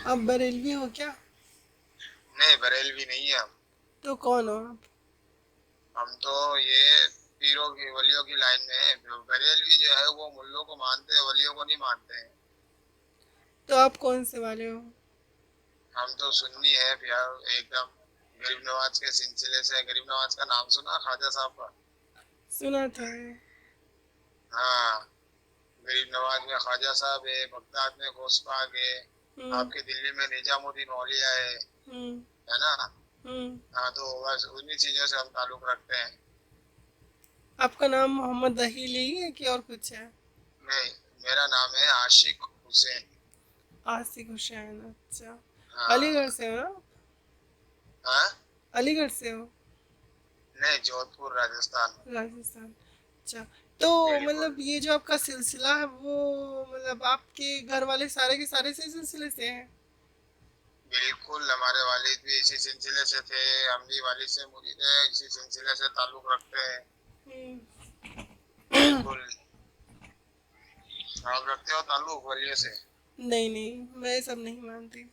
आप बरेलवी हो क्या? नहीं, बरेलवी नहीं है हम। तो कौन हो आप? हम तो ये पीरों की वलियों की लाइन में है। बरेलवी जो है वो मुल्लों को मानते हैं, वलियों को नहीं मानते हैं। तो आप कौन से वाले हो? हम तो सुन्नी है प्यार एकदम। गरीब नवाज के सिलसिले से। गरीब नवाज का नाम सुना ख्वाजा साहब का? सुना था। हाँ। गरीब नवाज में ख्वाजा साहब है, बगदाद में गौस पाक है, हम्म। आपके दिल्ली में निजामुद्दीन औलिया हम्म। है ना? हम्म। हाँ, तो बस उन्हीं चीजों से हम ताल्लुक रखते हैं। आपका नाम मोहम्मद दहील ही है कि और कुछ है? नहीं, मेरा नाम है आशिक हुसैन। आसिक हुसैन, अच्छा। अलीगढ़ हाँ। से हो ना? हाँ। अलीगढ़ से हो? नहीं, जोधपुर राजस्थान। राजस्थान, अच्छा। तो बिल्कुल। मतलब ये जो आपका सिलसिला है वो, मतलब आपके घर वाले सारे के सारे इसी सिलसिले से हैं? बिल्कुल, हमारे वालिद भी इसी सिलसिले से थे। हम भी वालिद से मुरीद है, इसी सिलसिले से ताल्लुक रखते हैं। हम्म। बिल्कुल। आप रखते हो ताल्लुक वलियों से? नहीं नहीं, मैं ये सब नहीं मानती।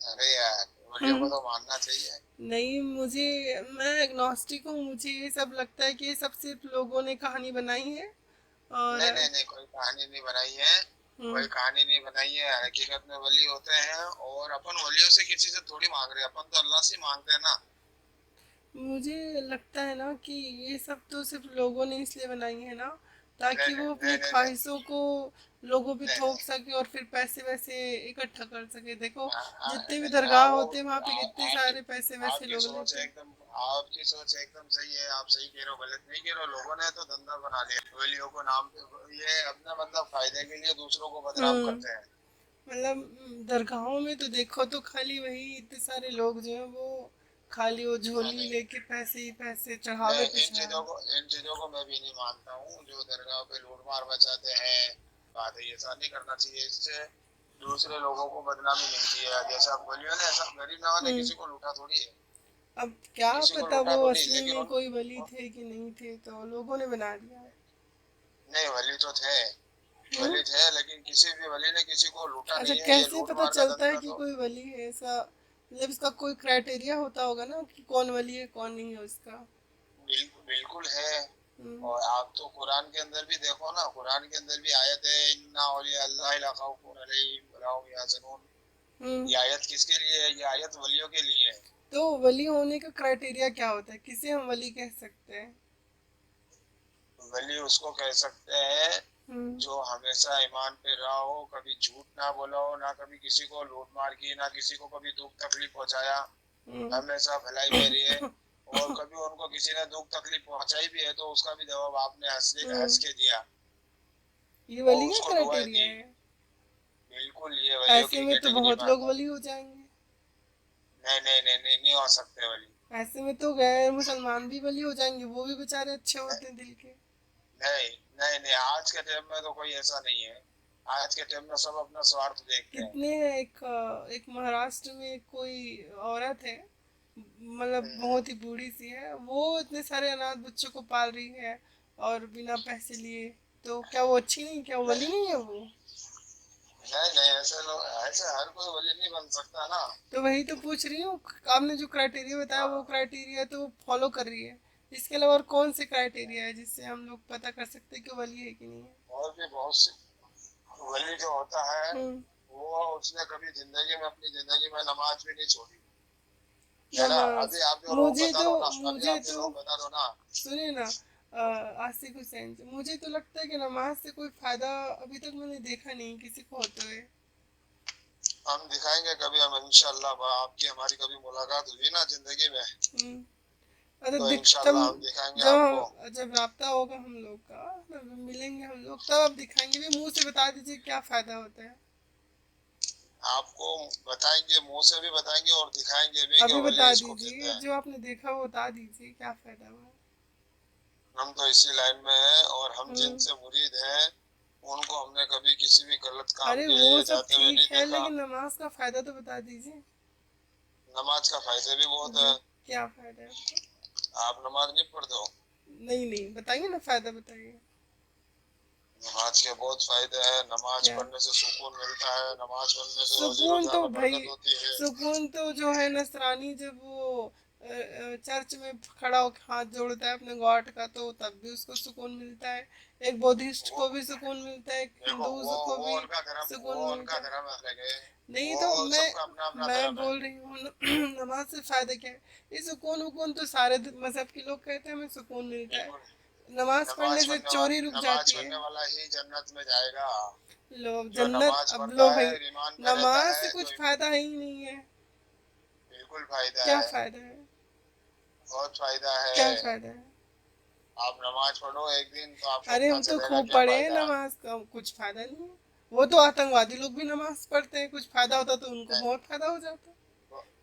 अरे यार, वलियों को हम्म। तो मानना चाहिए। नहीं, मुझे, मैं एग्नोस्टिक हूँ। मुझे ये सब लगता है कि ये सब सिर्फ लोगों ने कहानी बनाई है। और नहीं नहीं नहीं, कोई कहानी नहीं बनाई है। हम्म, कोई कहानी नहीं बनाई है, हकीकत में वली होते हैं। और अपन वलियों से किसी से थोड़ी मांग रहे हैं, अपन तो अल्लाह से मांगते हैं ना। मुझे लगता है ना कि ये सब तो सिर्फ लोगों ने इसलिए बनाई है ना, नहीं ताकि नहीं वो नहीं अपनी नहीं नहीं ख्वाहिशों को लोगों पे नहीं थोप नहीं। सके और फिर पैसे वैसे इकट्ठा कर सके। देखो, जितने भी नहीं, दरगाह वो होते हैं वहाँ पे कितने आपकी सारे पैसे वैसे आपकी लोग सोच लेते है हैं। एकदम। आपकी सोच एकदम सही है, आप सही कह रहे हो, गलत नहीं कह रहे हो। लोगों ने तो धंधा बना लिया वलियों को नाम पे, ये अपने मतलब फायदे के लिए दूसरों को बदनाम हम्म। करते हैं। मतलब दरगाहों में तो देखो, तो खाली वही इतने सारे लोग जो हैं वो खाली वो झोली नहीं लेके पैसे ही पैसे, मैं चढ़ावे पे चढ़ावे। इन चीजों को मैं भी नहीं मानता हूँ जो दरगाह पे लूट मार मचाते हैं। बात है, ऐसा नहीं करना चाहिए। इससे दूसरे लोगों को बदनामी मिलती है। जैसा आप बोलियो ना, ऐसा गरीब नवाज ने हम्म। किसी को लूटा थोड़ी है। अब क्या किसी को पता लूटा वो थोड़ी, असली लेकिन में उन कोई वली थे कि नहीं थे, तो लोगों ने बना दिया है। नहीं, वली तो थे। हम्म। वली थे, लेकिन किसी भी वली ने किसी को लूटा अच्छा, नहीं है। ये कैसे लूट पता मार का चलता है धंधा कि तो कोई वली है ऐसा? मतलब इसका कोई क्राइटेरिया होता होगा ना कि कौन वली है कौन नहीं है उसका। बिल्कुल बिल्कुल है। हम्म। और आप तो कुरान के अंदर भी देखो ना, कुरान के अंदर भी आयत है, इन्ना औलिया अल्लाह ला खौफुन अलैहिम वला हुम यहज़नून। हम्म। ये आयत किसके लिए है? ये आयत वलियों के लिए है। तो वली होने का क्राइटेरिया क्या होता है? किसे हम वली कह सकते हैं? वली उसको कह सकते हैं हम्म। जो हमेशा ईमान पे रहा हो, कभी झूठ ना बोला हो, ना कभी किसी को लूट मार की, ना किसी को कभी दुख तकलीफ पहुंचाया, हम्म। हमेशा भलाई में रही है। और कभी उनको किसी ने दुख तकलीफ पहुंचाई भी है तो उसका भी जवाब आपने हम्म। हंस के दिया ये और वली का उसको दुआएं क्राइटेरिया दी। है? बिल्कुल, ये वलियों ऐसे की में तो कैटेगरी में बहुत लोग आता है। वली हो जाएंगे। नहीं नहीं नहीं नहीं, नहीं हो सकते वली। ऐसे में तो गैर मुसलमान भी बली हो जाएंगे, वो भी बेचारे अच्छे होते हैं दिल के। नहीं नहीं नहीं, आज के टाइम में तो कोई ऐसा नहीं है। आज के टाइम में सब अपना स्वार्थ देखते हैं। कितने हैं, एक महाराष्ट्र में कोई औरत है, मतलब हम्म, बहुत ही बूढ़ी सी है, वो इतने सारे अनाथ बच्चों को पाल रही है और बिना पैसे लिए। तो क्या वो अच्छी नहीं, क्या वो वली नहीं नहीं है वो? नहीं नहीं, ऐसे लोग, ऐसे हर कोई वली नहीं बन सकता ना। तो वही तो पूछ रही हूँ। आपने जो क्राइटेरिया बताया वो हाँ, क्राइटेरिया तो वो फॉलो कर रही है। इसके अलावा और कौन से क्राइटेरिया है जिससे हम लोग पता कर सकते हैं कि वो वली है कि नहीं है? और भी बहुत सी वली जो होता है, हम्म। वो उसने कभी जिंदगी में, अपनी जिंदगी में नमाज भी नहीं छोड़ी है ना। नमाज, अभी आप जो लोग मुझे बता तो रहे हो ना, अभी मुझे आप जो तो लोग बता रहे हो ना। सुनिए ना, आसिफ हुसैन जी, मुझे तो लगता है कि नमाज से कोई फायदा अभी तक मैंने देखा नहीं किसी को होते हुए। हम दिखाएंगे कभी, हम इंशाल्लाह आपकी हमारी कभी मुलाकात हुई ना जिंदगी में, हम्म। अच्छा, तो तब इंशाल्लाह हम दिखाएंगे आपको। जब राब्ता होगा हम लोग का, तब मिलेंगे हम लोग, तब आप दिखाएंगे भी। मुंह से बता दीजिए क्या फायदा होता है। आपको बताएंगे, मुंह से भी बताएंगे और दिखाएंगे भी कि अभी वली बता इसको कहते दीजिए, हैं। जो आपने देखा वो बता दीजिए क्या फायदा हुआ। हम तो इसी लाइन में हैं, और हम हम्म। जिनसे मुरीद हैं उनको हमने कभी किसी भी गलत काम अरे के वो लिए सब जाते हुए ठीक नहीं है, देखा। लेकिन नमाज का फायदा तो बता दीजिए। नमाज का फायदे भी बहुत जी, है। क्या फायदा है आपको? आप नमाज नहीं पढ़ते हो? नहीं नहीं, बताइए ना, फायदा बताइए। नमाज के बहुत फायदे हैं। नमाज क्या पढ़ने से सुकून मिलता है, नमाज पढ़ने से रोजी सुकून रोजा तो में भाई, बरकत होती है। सुकून तो जो है नसरानी जब वो चर्च में खड़ा होकर हाथ जोड़ता है अपने गॉड का, तो तब भी उसको सुकून मिलता है। एक बुद्धिस्ट वो को भी सुकून मिलता है, एक देखो, हिंदूज को भी सुकून वो मिलता उनका है। धर्म अलग है। नहीं वो तो सबका अपना अपना मैं धर्म है। बोल रही हूँ नमाज से फायदा क्या है? ये सुकून वकून तो सारे मजहब के लोग कहते हैं हमें सुकून मिलता है। बिल्कुल। नमाज पढ़ने से चोरी रुक नमाज जाती है। पढ़ने वाला ही जन्नत में जाएगा। लो जो जन्नत, नमाज अब लो पढ़ता भाई, है, ईमान पे रहता नमाज से है, कुछ फायदा ही नहीं है। बिल्कुल फायदा क्या है। फायदा है? बहुत फायदा क्या है। फायदा है? आप नमाज पढ़ो एक दिन तो आपको अरे पता हम तो चलेगा खूब क्या पढ़े हैं फायदा। नमाज का, कुछ फायदा नहीं है। वो तो आतंकवादी लोग भी नमाज पढ़ते हैं, कुछ फायदा होता तो उनको है। बहुत फायदा हो जाता।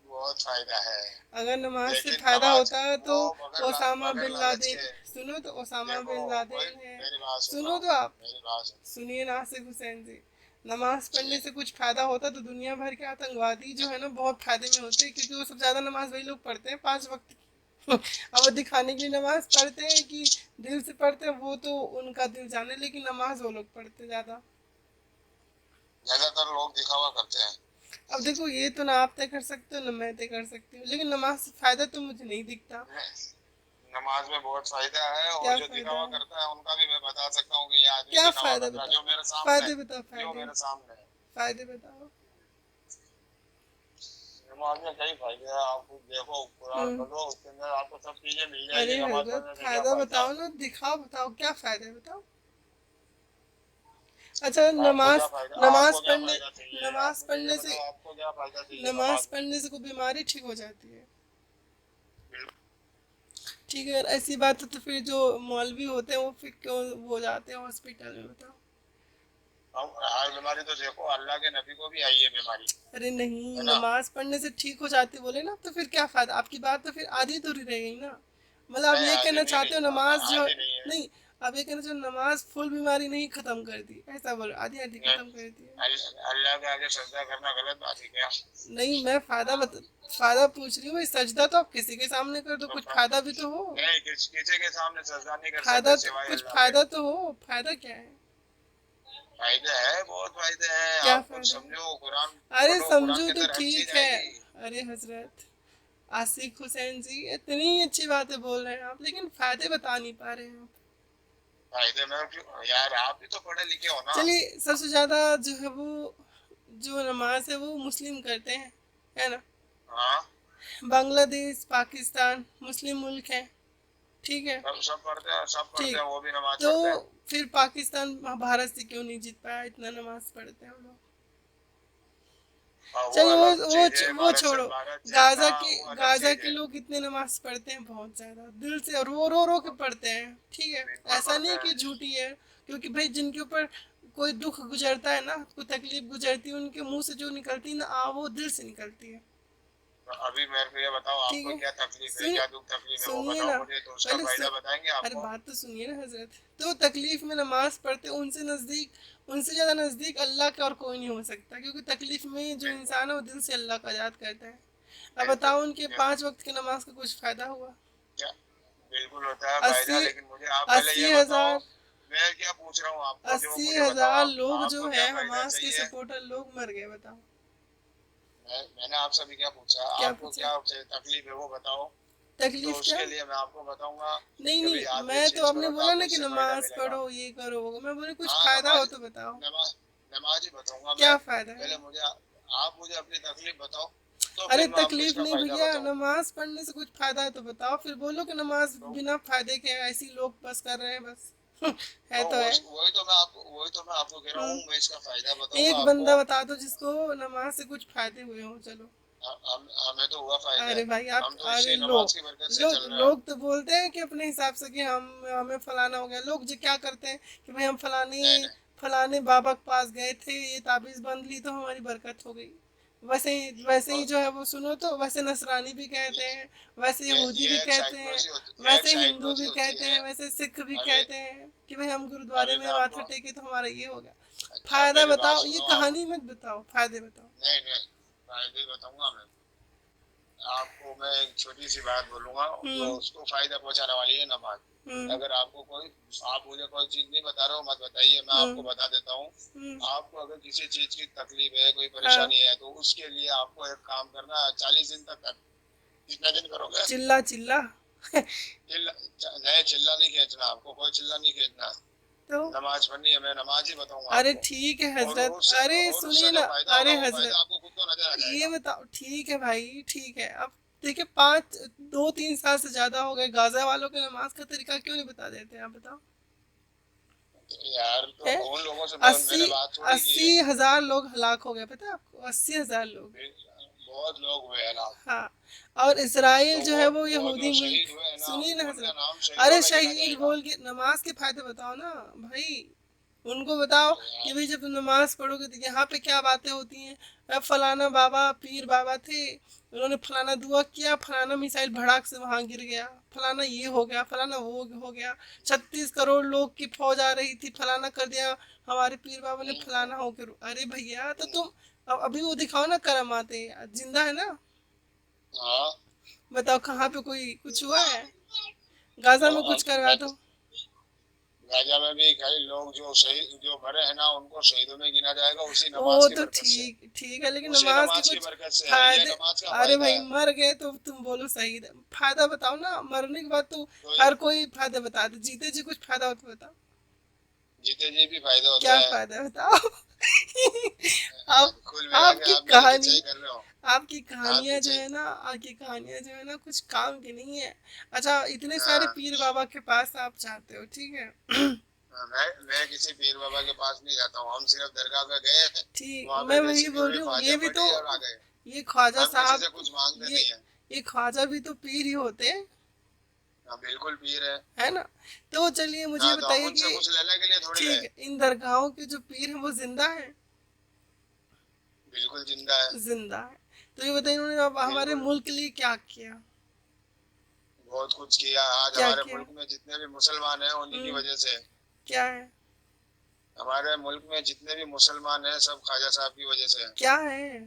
बहुत फायदा है। अगर नमाज से लेकिन फायदा नमाज होता है तो वो ओसामा बगैर बिन लालच लादेन, के। सुनो तो ओसामा देखो, बिन कोई लादेन है। मेरी बात सुनो सुनो। तो आप, मेरी बात सुनो। सुनिए नासिर हुसैन जी, नमाज पढ़ने जी। से कुछ फायदा होता तो दुनिया भर के आतंकवादी जो है ना बहुत फायदे में होते, क्योंकि वो सब ज्यादा नमाज वही लोग पढ़ते हैं 5 वक्त की। अब वो दिखाने के लिए नमाज पढ़ते हैं कि दिल से पढ़ते हैं, वो तो उनका दिल जाने, लेकिन नमाज वो लोग पढ़ते ज्यादा। ज्यादातर लोग दिखावा करते हैं। अब देखो ये तो ना आप तय कर सकते हो ना मैं तय कर सकती हूँ, लेकिन नमाज से फायदा तो मुझे नहीं दिखता। नमाज में बहुत फायदा है, और क्या जो फायदा दिखावा है? करता है उनका भी मैं बता सकता हूँ कि ये आदमी क्या दिखावा फायदा कर रहा है, बताओ? जो मेरे सामने फायदे है। बताओ, जो फायदे, मेरे सामने है। फायदे बताओ। नमाज में कई फायदे हैं। आप देखो, कुरान हम्म। पढ़ो, उसके अंदर आपको सब चीजें मिल अरे जाएगी। नमाज हजरत पढ़ने से क्या फायदा फायदा। बताओ ना, दिखाओ, बताओ क्या फायदा है बताओ। अच्छा आपको क्या नमाज, फायदा, नमाज आपको क्या पढ़ने, फायदा चाहिए, आप नमाज मुझे ये पढ़ने से, बताओ, आपको क्या फायदा चाहिए नमाज नमाज में। पढ़ने से कोई बीमारी ठीक हो जाती है? बिल्कुल। ठीक है, अगर ऐसी बात है तो फिर जो मौलवी होते हैं वो फिर क्यों वो जाते हैं हॉस्पिटल में बताओ। हर बीमारी तो देखो, अल्लाह के नबी को भी आई है बीमारी। अरे नहीं, है ना। नमाज पढ़ने से ठीक हो जाती बोले ना, तो फिर क्या फायदा? आपकी बात तो फिर आधी अधूरी रह गई ना। मतलब आप नहीं, ये आधी कहना नहीं चाहते हो रही। नमाज जो, आधी नहीं है। नहीं, आप ये कहना चाहो नमाज फुल बीमारी नहीं खत्म कर दी, ऐसा बोलो आधी आधी खत्म कर दी है। अल्लाह के आगे सजदा करना गलत बात है क्या। नहीं मैं फायदा पूछ रही हूँ भाई, सजदा तो आप किसी के सामने कर दो, तो कुछ फायदा भी तो हो। नहीं, किसी के सामने सजदा नहीं कर फायदा सकते तो, सिवाय कुछ अल्लाह के। फायदा तो हो, फायदा क्या है? फायदे है, बहुत फायदे हैं। क्या आप कुछ फायदा है? समझो, कुरान अरे पढ़ो, कुरान समझो के तो अंदर हर ठीक चीज है। आएगी। अरे हजरत आसिक हुसैन जी, इतनी अच्छी बातें बोल रहे हैं आप, लेकिन फायदे बता नहीं पा रहे हैं आप। फायदे में यार, आप भी तो पढ़े लिखे हो ना। चलिए, सबसे ज्यादा जो है वो, जो नमाज है वो मुस्लिम करते हैं, है ना? हाँ। बांग्लादेश पाकिस्तान मुस्लिम मुल्क है, ठीक है? सब सब पढ़ते हैं, सब पढ़ते ठीक, हैं, वो भी नमाज तो पढ़ते हैं। फिर पाकिस्तान भारत से क्यों नहीं जीत पाया? इतना नमाज पढ़ते हैं हम लोग। हाँ, वो चलो अलग चीज है। वो छोड़ो। भारत जीतना गाजा के, वो अलग गाजा चीज के है। लोग कितने नमाज पढ़ते हैं, बहुत ज्यादा दिल से रो रो रो के पढ़ते हैं, ठीक है? बिल्कुल ऐसा पढ़ते नहीं कि हैं। झूठी है, क्योंकि भाई जिनके ऊपर कोई दुख गुजरता है ना, कोई तकलीफ गुजरती है, उनके मुंह से जो निकलती है ना वो दिल से निकलती है। तो अभी मेरे को ये बताओ, ठीक आपको है, क्या तकलीफ है, सुन, क्या दुख तकलीफ है, वो सुनिए बताओ ना, मुझे, तो उसका पहले फायदा बताएंगे अरे आपको। बात तो सुनिए ना हजरत। तो तकलीफ में नमाज पढ़ते, उनसे नज़दीक, उनसे ज़्यादा नज़दीक अल्लाह का और कोई नहीं हो सकता, क्योंकि तकलीफ में जो बिल्कुल। इंसान है वो दिल से अल्लाह का याद करता है। अब बिल्कुल। बताओ उनके क्या 5 वक्त की नमाज का कुछ फायदा हुआ? क्या बिल्कुल होता है अस्सी फायदा, लेकिन मुझे आप पहले अस्सी ये बताओ। हजार मैं क्या पूछ रहा हूँ आपको, जो अस्सी मुझे बताओ, हजार आप लोग जो आपको है क्या फायदा हमास के चाहिए। सपोर्टर लोग मर गए, बताओ मैंने आपसे भी क्या पूछा, क्या आपको पूछा? क्या तकलीफ है वो बताओ। तो तकलीफ क्या? उसके लिए मैं आपको बताऊंगा नहीं कि भाई नहीं, आप ये मैं तो चीज आपने करो तो बोला आपको ना कि इससे फायदा नमाज मिलेगा। पढ़ो ये करो वो, मैं बोले कुछ हाँ, फायदा हो नमाज। तो बताओ। नमाज। नमाज ही बताऊंगा मैं। क्या फायदा है? पहले मुझे आप मुझे अपनी तकलीफ बताओ, तो अरे फिर मैं आपको तकलीफ इसका नहीं फायदा भैया, बताऊं। नमाज पढ़ने से कुछ फायदा है तो बताओ, फिर बोलो कि नमाज तो, बिना फायदे के है, ऐसी लोग बस कर रहे हैं बस। है तो तो है। वही तो मैं आपको कह रहा हूँ, मैं इसका फायदा बताऊंगा एक आपको। बंदा बता दो जिसको नमाज से कुछ फायदे हुए हो, चलो। हमें तो हुआ फायदा। अरे भाई आप, हम तो अरे इसी नमाज की बरकत से चल रहा है। लोग तो बोलते हैं कि अपने हिसाब से कि हम हमें फलाना हो गया, लोग जो क्या करते हैं कि भाई हम फलाने नहीं नहीं। फलाने बाबा के पास गए थे, ये ताबीज़ बंद ली तो हमारी बरकत हो गई। वैसे ही और जो है वो, सुनो तो वैसे नसरानी भी कहते हैं, वैसे यहूदी भी ये एक कहते हैं, साइकोलॉजी होती, ये एक वैसे हिंदू साइकोलॉजी भी होती कहते है। हैं, वैसे सिख भी अभी कहते हैं कि भाई हम गुरुद्वारे अभी में मैं माथा आपको, टेके तो हमारा ये हो गया। अच्छा फायदा मेरी बात बताओ, ये सुनो आप। कहानी मत बताओ, फायदे बताओ। नहीं नहीं, फायदे बताऊंगा मैं। आपको मैं एक छोटी सी बात बोलूंगा जो उसको फायदा पहुंचाने वाली है, नमाज। अगर आपको कोई, आप मुझे कोई चीज नहीं बता रहे हो, मत बताइए, मैं आपको बता देता हूँ। आपको अगर किसी चीज की तकलीफ है, कोई परेशानी है, तो उसके लिए आपको एक काम करना है, 40 दिन तक कर। कितना दिन करोगे? चिल्ला चिल्ला नहीं, चिल्ला नहीं खींचना, आपको कोई चिल्ला नहीं खींचना। तो नमाज पढ़नी है, मैं नमाज ही बताऊंगा अरे आपको। ठीक है और हजरत, अरे और सुनिए उससे ना, जो फायदा अरे होगा वो फायदा हजरत आपको खुद को नजर आ ये जाएगा। बताओ, ठीक है भाई ठीक है, अब देखिए 2-3 साल से ज्यादा हो गए, गाजा वालों के नमाज का तरीका क्यों नहीं बता देते, आप बताओ। यार तो है उन लोगों से अस्सी मैंने बात थोड़ी की अस्सी है। हजार लोग हलाक हो गए, पता है आपको, 80,000 लोग। बहुत लोग हुए हैं ना। हाँ, और इसराइल तो जो है वो वो यहूदी जो मुल्क। शहीद हुए हैं ना, सुनिए ना उनका हजरत, नाम शहीदों अरे में गिना शहीद जाएगा। बोल के नमाज के फायदे बताओ ना भाई, उनको बताओ कि भाई जब तुम नमाज पढ़ोगे तो यहाँ पे क्या बातें होती हैं। अब फलाना बाबा पीर बाबा थे, उन्होंने फलाना दुआ किया, फलाना मिसाइल भड़ाक से वहां गिर गया, फलाना ये हो गया, फलाना वो हो गया, 36 करोड़ लोग की फौज आ रही थी, फलाना कर दिया, हमारे पीर बाबा ने फलाना हो के अरे भैया तो तुम अब अभी वो दिखाओ ना, करमाते जिंदा है ना, हाँ। बताओ कहाँ पे कोई कुछ हुआ है, गाजा में कुछ करवा मैं तो, दो। गाजा में भी कई लोग जो शहीद जो मरे हैं ना, उनको शहीदों में गिना जाएगा, उसी नमाज वो की तो बरकत से। ठीक ठीक है, लेकिन उसी नमाज के नमाज की कुछ बरकत से है, ये फायदे। नमाज का अरे फायदा भाई है। मर गए तो तुम बोलो सही, फायदा बताओ ना, मरने के बाद तो तो हर कोई फायदा बता दे, जीते जी कुछ फायदा हो तो बताओ, जीते जी भी फायदा क्या होता है। फायदा है बताओ। आप कुल मिला के आपकी आप मेरी कहानी, खिंचाई कर रहे हो। आपकी आप कहानियां जो खिंचाई। है ना, आपकी कहानियां जो है ना कुछ काम की नहीं है। अच्छा, इतने सारे हाँ। पीर बाबा के पास आप जाते हो, ठीक है। मैं किसी पीर बाबा के पास नहीं जाता हूँ, हम सिर्फ दरगाह पे गए, ठीक, वहाँ पे मैं वही बेसिकली बोल हुई रही हूँ, ये फाजा भी तो, पड़ी और आ गए। ये ख्वाजा हम किसी साहब, से कुछ मांगते ये नहीं है। ये ख्वाजा भी तो पीर ही होते हैं, हाँ, बिल्कुल पीर है। है ना। तो चलिए मुझे हाँ, तो हम बताइए उनसे कि कुछ लेने के लिए थोड़ी ठीक गए। है, इन दरगाहों के जो पीर हैं वो जिंदा है, बिल्कुल जिंदा है। जिंदा है। तो ये बताइए उन्होंने अब हमारे बिल्कुल। मुल्क के लिए क्या किया, बहुत कुछ किया, आज क्या हमारे किया, मुल्क में जितने भी मुसलमान हैं उन्हीं की हम्म, वजह से। क्या है, हमारे मुल्क में जितने भी मुसलमान हैं सब ख्वाजा साहब की वजह से हैं। क्या है,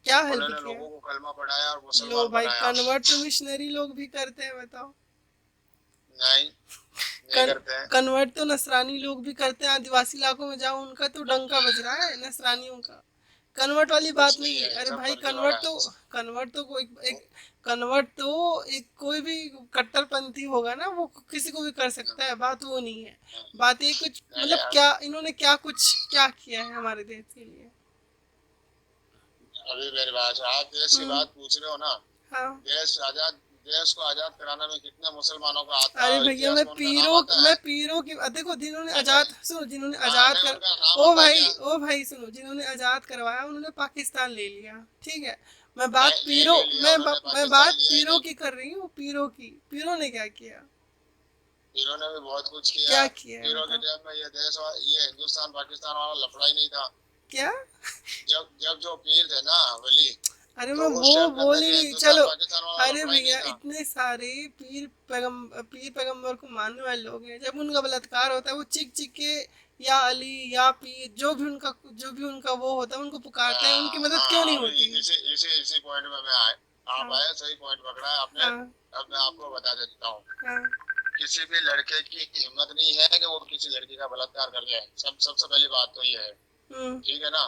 क्या हेल्प उन्होंने किया। लोगों को कलमा पढ़ाया और लो मुसलमान भाई, बनाया। कन्वर्ट तो मिशनरी लोग भी करते हैं, बताओ। नहीं, नहीं करते हैं। कन्वर्ट तो नसरानी लोग भी करते हैं, आदिवासी इलाकों में जाओ उनका तो डंका बज रहा है नसरानियों का, कन्वर्ट वाली बात कुछ नहीं नहीं है। है, अरे सब भाई फर्जी वाला कन्वर्ट तो, है। कन्वर्ट तो कोई एक कन्वर्ट तो एक कोई भी कट्टरपंथी होगा ना, वो किसी को भी कर सकता है, बात वो नहीं है। बात ये कुछ नहीं मतलब यार, क्या इन्होंने क्या कुछ क्या किया है हमारे देश के लिए। अभी मेरी बात है, आप देश की हम्म, बात पूछ रहे हो ना। हाँ। देश आजाद, देश को आजाद कराने में कितने मुसलमानों का हाथ था, अरे और भैया इतिहास में उनका नाम आता मैं है। पीरों की देखो, जिन्होंने नहीं आजाद, नहीं। सुनो, जिन्होंने हाँ, आजाद नहीं, कर, उनका नाम आता है क्या? ओ भाई सुनो, जिन्होंने आजाद करवाया उन्होंने पाकिस्तान ले लिया, ठीक है। मैं बात नहीं, नहीं ले लिया उन्होंने, मैं पाकिस्तान बात लिया ही पीरों नहीं। की कर रही हूँ, पीरों की, पीरों ने क्या किया, पीरों ने भी बहुत कुछ किया। क्या किया है पीरों के बताओ, टाइम में ये देश ये हिंदुस्तान पाकिस्तान वाला लफड़ा ही नहीं था। क्या। जब जब जो पीर थे ना वली, अरे मैं तो वो उस टाइम के बोल अंदर ही ये नहीं, हिंदुस्तान चलो। पाकिस्तान वाला अरे लफड़ा ही नहीं भैया था। इतने सारे पीर पैगंबर को मानने वाले लोग हैं, जब उनका बलात्कार होता है वो चीख चीख के या अली या पीर, जो भी उनका वो होता है उनको पुकारते हैं, उनकी मदद क्यों हाँ, नहीं अभी होती। इसी इसी इसी पॉइंट में मैं आए, आप हाँ आए, सही पॉइंट पकड़ा है आपने। हाँ अब मैं आपको बता देता हूँ। हाँ, किसी भी लड़के की हिम्मत नहीं है कि वो किसी लड़की का बलात्कार कर ले। सबसे पहली बात तो ये है। हम्म ठीक है ना।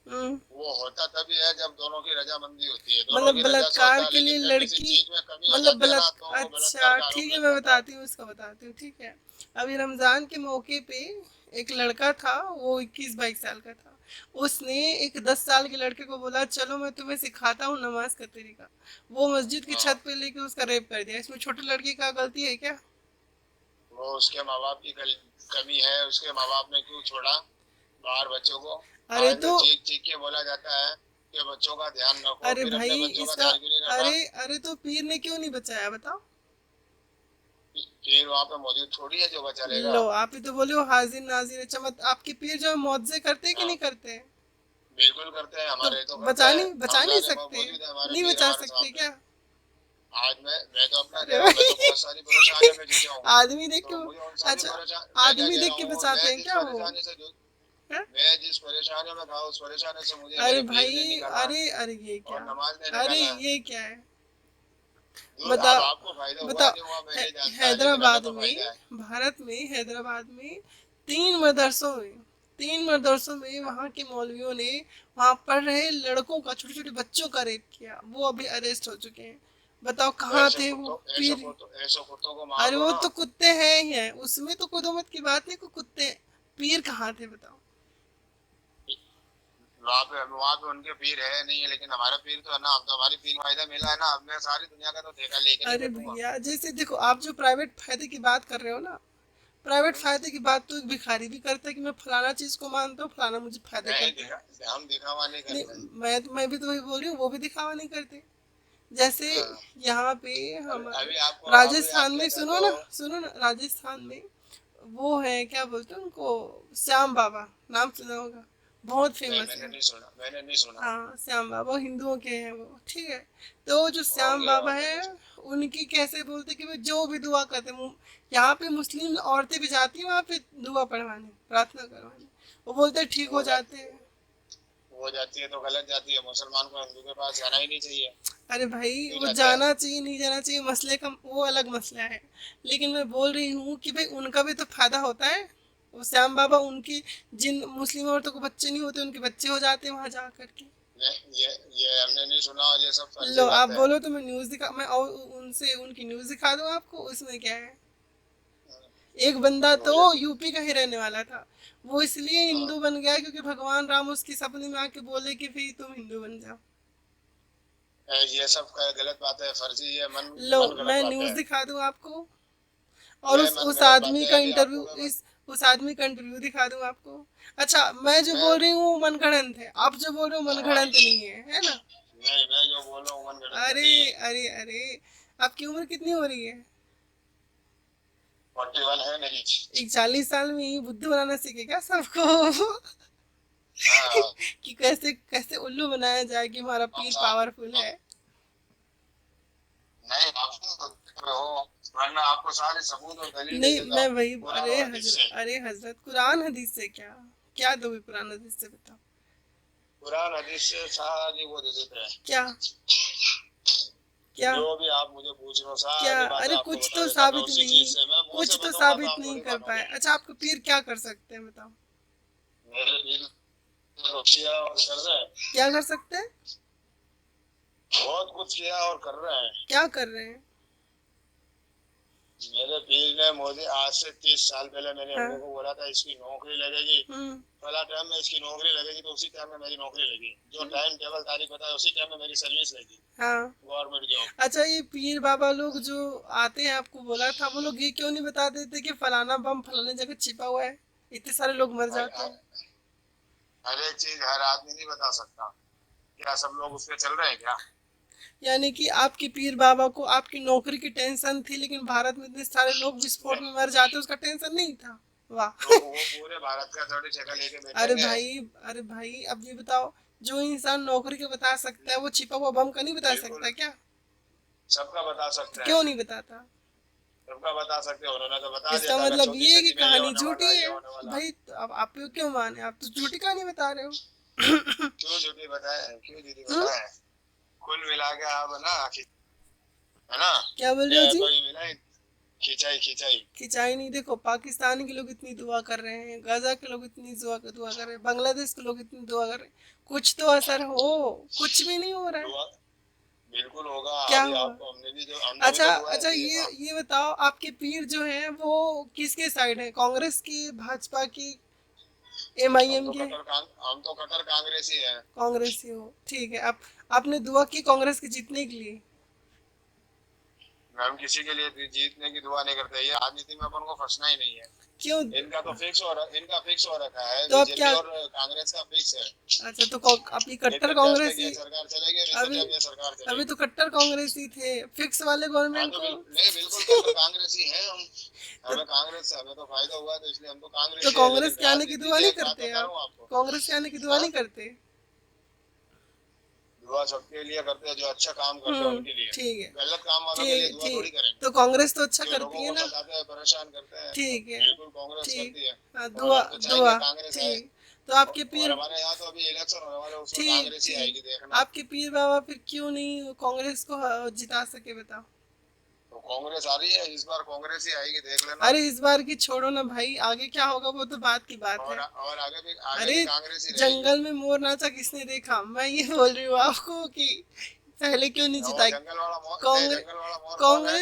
हम्म। वो होता तभी है जब दोनों की रजामंदी होती है, दोनों मतलब की रजा से बलात्कार होता है, के लिए लेकिन जब किसी लड़की, चीज में कमी हो मतलब जाती है ना, तो वो बलात्कार अच्छा का आरोप ठीक है, लग मैं जाता है। बताती हूँ, उसका बताती हूँ, ठीक है। अभी रमजान के मौके पे एक लड़का था, वो 21-22 साल का था, उसने एक 10 साल के लड़के को बोला चलो मैं तुम्हें सिखाता हूँ नमाज का तरीका, वो मस्जिद की हाँ, छत पे लेके उसका रेप कर दिया। इसमें छोटे लड़के का गलती है क्या। वो उसके माँ बाप की कमी है, उसके माँ बाप ने क्यों छोड़ा बाहर बच्चों को। अरे आज भी तो, चीख चीख के बोला जाता है कि बच्चों का ध्यान रखो, अरे फिर अपने भाई बच्चों का इसका, ध्यान क्यों नहीं रखा? अरे तो पीर ने क्यों नहीं बचाया बताओ। फिर वहां पे मौजूद थोड़ी है जो बचा लेगा। लो आप ही तो बोले हो हाजिर नाजिर है, चमत आपके पीर जो है मुआवजे करते हैं कि हाँ, नहीं करते। बिल्कुल करते हैं, तो हमारे तो करते हैं। बचा हम नहीं जाने सकते, मौजूद है हमारे नहीं पीर बचा हमारे सकते सामने। क्या। आज मैं तो अपना अरे कह रहा हूँ, मैं तो भाई बहुत सारी परेशानियों में जूझा हूँ। आदमी देख के तो मुझे उन सारी अच्छा, परेशानी, मैं क्या आदमी कह देख रहा के हूँ, बचाते हैं क्या वो, है? मैं जिस परेशानी में था उस परेशानी से मुझे अरे मेरे पीर ने भाई, निकाला अरे अरे ये क्या, और नमाज ने अरे निकाला। ये क्या है, बताओ आपको फायदा हुआ बताओ नहीं हुआ मैं नहीं जानता, लेकिन हमें हैदराबाद तो में, फायदा है। भारत में हैदराबाद में तीन मदरसों में तीन मदरसों में वहाँ के मौलवियों ने वहाँ पढ़ रहे लड़कों का, छोटे छोटे बच्चों का रेप किया। वो अभी अरेस्ट हो चुके हैं। बताओ तो कहाँ थे वो पीर। ऐसे कुत्तों को मार अरे दो वो ना। तो कुत्ते हैं ही हैं, उसमें तो खुद मत की बात नहीं, कोई कुत्ते। पीर कहाँ थे बताओ। वहाँ पे उनके पीर है नहीं है, लेकिन हमारा पीर तो है ना, हम तो हमारी पीर फायदा मिला है ना, अब मैं सारी दुनिया का तो ठेका लेके नहीं अरे बैठूंगा। भैया जैसे देखो, आप जो प्राइवेट फायदे की बात कर रहे हो ना, प्राइवेट फायदे की बात तो एक भिखारी भी करता है कि मैं फलाना चीज को मानता हूँ, फलाना मुझे फायदा नहीं करता है। हम दिखावा नहीं नहीं, करते। मैं भी तो वही बोल रही हूँ, वो भी दिखावा नहीं करते। जैसे हाँ। यहाँ पे हमारे अभी राजस्थान आप क्या में, कहते हो। सुनो ना, राजस्थान में वो है, क्या बोलते हैं उनको, श्याम बाबा, नाम सुना होगा, बहुत नहीं फेमस मैंने है। नहीं सुना, मैंने नहीं सुना। हाँ श्याम बाबा हिंदुओं के हैं वो, ठीक है। तो जो श्याम बाबा होंगे है, कुछ। उनकी कैसे बोलते कि वो जो भी दुआ करते हैं, यहाँ पे मुस्लिम औरतें भी जाती हैं वहाँ पे दुआ पढ़वाने, प्रार्थना करवाने, वो बोलते हैं ठीक हो हो जाते जाती हैं। हो जाती है तो गलत जाती है, मुसलमान को हिंदू के पास जाना ही नहीं चाहिए। अरे भाई क्यों वो जाता है। जाना चाहिए नहीं जाना चाहिए मसले का, वो अलग मसला है। लेकिन मैं बोल रही हूँ कि भाई उनका भी तो फायदा होता है। वो श्याम बाबा, उनकी जिन मुस्लिम औरतों को बच्चे नहीं होते, उनके बच्चे हो जाते हैं वहां जा करके। ये हमने नहीं सुना, और ये सब लो फर्जी आप बात है। बोलो तो मैं न्यूज दिखा, मैं और उनसे उनकी न्यूज दिखा दूँ आपको, उसमें क्या है। एक बंदा तो मुझे यूपी का ही रहने वाला था, वो इसलिए हाँ, हिंदू बन गया क्योंकि भगवान राम उसके सपने में आके बोले कि फिर तुम हिंदू बन जाओ। ये सब गलत बात है, फर्जी है, लो मन गलत मैं बात न्यूज है। दिखा दूँ आपको, और ये मन उस गलत बात आदमी है, का अभी इंटरव्यू, आपको मैं इस उस आदमी का इंटरव्यू दिखा दूं आपको। अच्छा मैं जो मैं बोल रही हूँ वो मनगढ़ंत है, आप जो बोल रहे हो हाँ, मनगढ़ंत नहीं है ना। नहीं मैं जो बोल रहा हूँ मन गलत अरे नहीं है। अरे आपकी उम्र कितनी हो रही है। 41 है मेरी। एक 40 साल में ही बुद्धू बनाना सीखे क्या सबको। हाँ। कि कैसे कैसे उल्लू बनाया जाए कि हमारा पीर पावरफुल है। नहीं आप हो, वरना आपको सारे सबूत और दलील दे नहीं देता मैं हूँ वही, कुरान और हदीस से। अरे हजरत कुरान हदीस से क्या, क्या दोगे कुरान हदीस से बताओ। कुरान हदीस से सारी वो दे देते हैं। क्या क्या जो भी आप मुझे पूछ रहे हो क्या, सारी बातें अरे आपको कुछ बता तो देता, मैं साबित उसी नहीं, चीज से मैं मुंह से कुछ तो बताऊंगा तो साबित आप नहीं नहीं कर पाए। मानोगे। अच्छा आपका पीर क्या कर सकते हैं बताओ। मेरे दिल को किया और कर रहे हैं, क्या कर सकते हैं। बहुत कुछ किया और कर रहे हैं। क्या कर रहे हैं। मेरे पीर ने मुझे आज से 30 साल पहले मेरे हाँ। अब्बू को बोला था इसकी नौकरी लगेगी, हम्म। फला टाइम में इसकी नौकरी लगेगी, तो उसी टाइम में मेरी नौकरी लगी, जो टाइम टेबल तारीख बताया उसी टाइम में मेरी सर्विस लगी, हाँ। Government job. अच्छा ये पीर बाबा लोग जो आते हैं, आपको बोला था, वो लोग ये क्यों नहीं बता देते कि फलाना बम फलाने जगह छिपा हुआ है, इतने सारे लोग मर हर जाते हैं। हर एक चीज हर आदमी नहीं बता सकता। क्या सब लोग उस पर चल रहे हैं क्या। यानी कि आपके पीर बाबा को आपकी नौकरी की टेंशन थी, लेकिन भारत में इतने सारे लोग विस्फोट में मर जाते उसका टेंशन नहीं था। तो वाह। वो पूरे भारत का थोड़ी जगह लेके अरे बैठेंगे। भाई, अरे भाई अब ये बताओ, जो इंसान नौकरी के बता सकता है वो छिपा हुआ बम का नहीं बता बिल्कुल सकता क्या। सबका बता सकते हैं। क्यों नहीं बताता। सबका बता सकते हैं, उन्होंने तो बता दिया इसका था, अगर मतलब छोटी ये है कि सदी में ये कहानी होने झूठी वाला ये है। होने वाला। भाई तो अब आप क्यों माने, आप तो झूठी कहानी बता रहे हो। क्यों झूठी बताए, क्यों झूठी हम्म? बताए। कुल मिला के आप ना है ना, क्या बोल रहे हो ये जी। कोई भी नहीं, खिंचाई खिंचाई। खिंचाई नहीं, देखो पाकिस्तान के लोग इतनी दुआ कर रहे हैं, गाजा के लोग इतनी दुआ कर रहे हैं, बांग्लादेश के लोग इतनी दुआ कर रहे हैं, कुछ तो असर हो। कुछ भी नहीं हो रहा है। दुआ बिल्कुल होगा, क्या अभी हुआ। आपको हमने भी अच्छा तो दुआएं अच्छा की है ना। ये बताओ, आपके पीर जो है वो किसके साइड है, कांग्रेस की, भाजपा की, एमआईएम के। हम तो कट्टर कांग्रेसी हैं। कांग्रेसी हो, ठीक है। आप आपने दुआ की कांग्रेस के जीतने के लिए। हम किसी के लिए जीतने की दुआ नहीं करते, ये राजनीति में अपन को फंसना ही नहीं है। क्यों। इनका फिक्स हो रखा है, तो अब बीजेपी क्या। और कांग्रेस का फिक्स है। अच्छा तो आपकी एक कट्टर टाइम तक कांग्रेसी। ये सरकार चलेगी और इसी अभी टाइम ये सरकार अभी तो चलेगी। कट्टर कांग्रेसी थे, फिक्स वाले हाँ गवर्नमेंट तो को। नहीं बिल्कुल कट्टर कांग्रेसी हैं हम। तो, हमें कांग्रेस से हमें तो फायदा हुआ, तो इसलिए हम तो तो कांग्रेसी है, कांग्रेस लेकिन के आने की राजनीति दुआ की नहीं एक बात करते बता रहा आप। हूँ आपको। कांग्रेस के आने की दुआ हाँ, नहीं करते। दुआ सबके लिए करते हैं जो अच्छा काम करते हैं उनके लिए। ठीक है। गलत काम वालों के लिए ठीक दुआ थोड़ी ठीक, करेंगे। तो कांग्रेस तो अच्छा जो करती लोगों है को ना। सताते हैं परेशान करते हैं, ठीक है। बिल्कुल कांग्रेस ठीक। करती है। हाँ और दुआ हम तो चाहेंगे दुआ। कांग्रेस आए। ठीक, तो आपके और पीर, हमारे यहाँ तो अभी इलेक्शन होने वाले, उसमें ठीक कांग्रेस ही आएगी, ठीक, देखना। आपके पीर बाबा फिर क्यों नहीं कांग्रेस को जिता सके बताओ? तो कांग्रेस आ रही है इस बार, कांग्रेस ही आएगी, देख लेना। अरे इस बार की छोड़ो ना भाई, आगे क्या होगा वो तो बात की बात है। और आगे अरे भी कांग्रेस ही रहेगी। जंगल में मोर नाचा किसने देखा, मैं ये बोल रही हूँ आपको कि पहले क्यों नहीं और जिताई जंगल वाला मोर, नहीं, कांग्रेस? जंगल वाला मोर कौन है?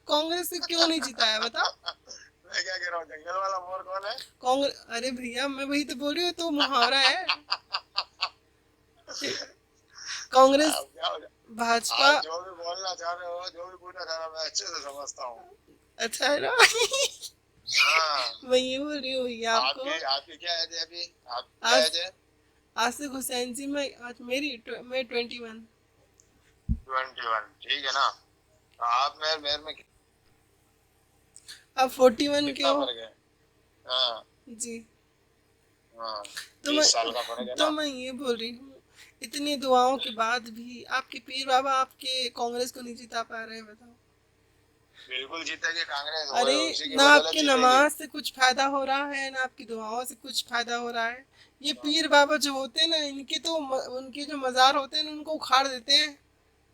कांग्रेस को क्यों नहीं जिताया बताओ? मैं क्या कह रहा हूँ, जंगल वाला मोर कौन है? कांग्रेस, अरे भैया मैं वही तो बोल रही हूँ, तो मुहावरा है। कांग्रेस, आप क्या हो भाजपा, आप जो भी बोलना चाह रहे हो, जो भी पूछना चाह रहे हो, मैं अच्छे से समझता हूँ। अच्छा है ना? हाँ। मैं ये बोल रही हूँ भैया आपको। आपकी आपकी क्या एज है अभी? आपकी क्या आज एज है? आसिफ हुसैन जी, मैं आज मैं 21। 21, ठीक है ना। तो आप मेरे में अब 41 के कितना हो? फर्क है? हाँ। जी। हाँ। तो मैं 20 साल का फर्क है तो ना। मैं ये बोल रही हूँ, इतनी दुआओं के बाद भी आपके पीर बाबा आपके कांग्रेस को नहीं जिता पा रहे हैं बताओ? बिल्कुल जीतेगी कांग्रेस, अरे वो उसी की ना बदौलत आपकी जीतेगी। नमाज से कुछ फायदा हो रहा है ना आपकी दुआओं से कुछ फायदा हो रहा है। ये पीर बाबा जो होते हैं ना, इनके तो उनके जो मजार होते हैं ना, उनको उखाड़ देते हैं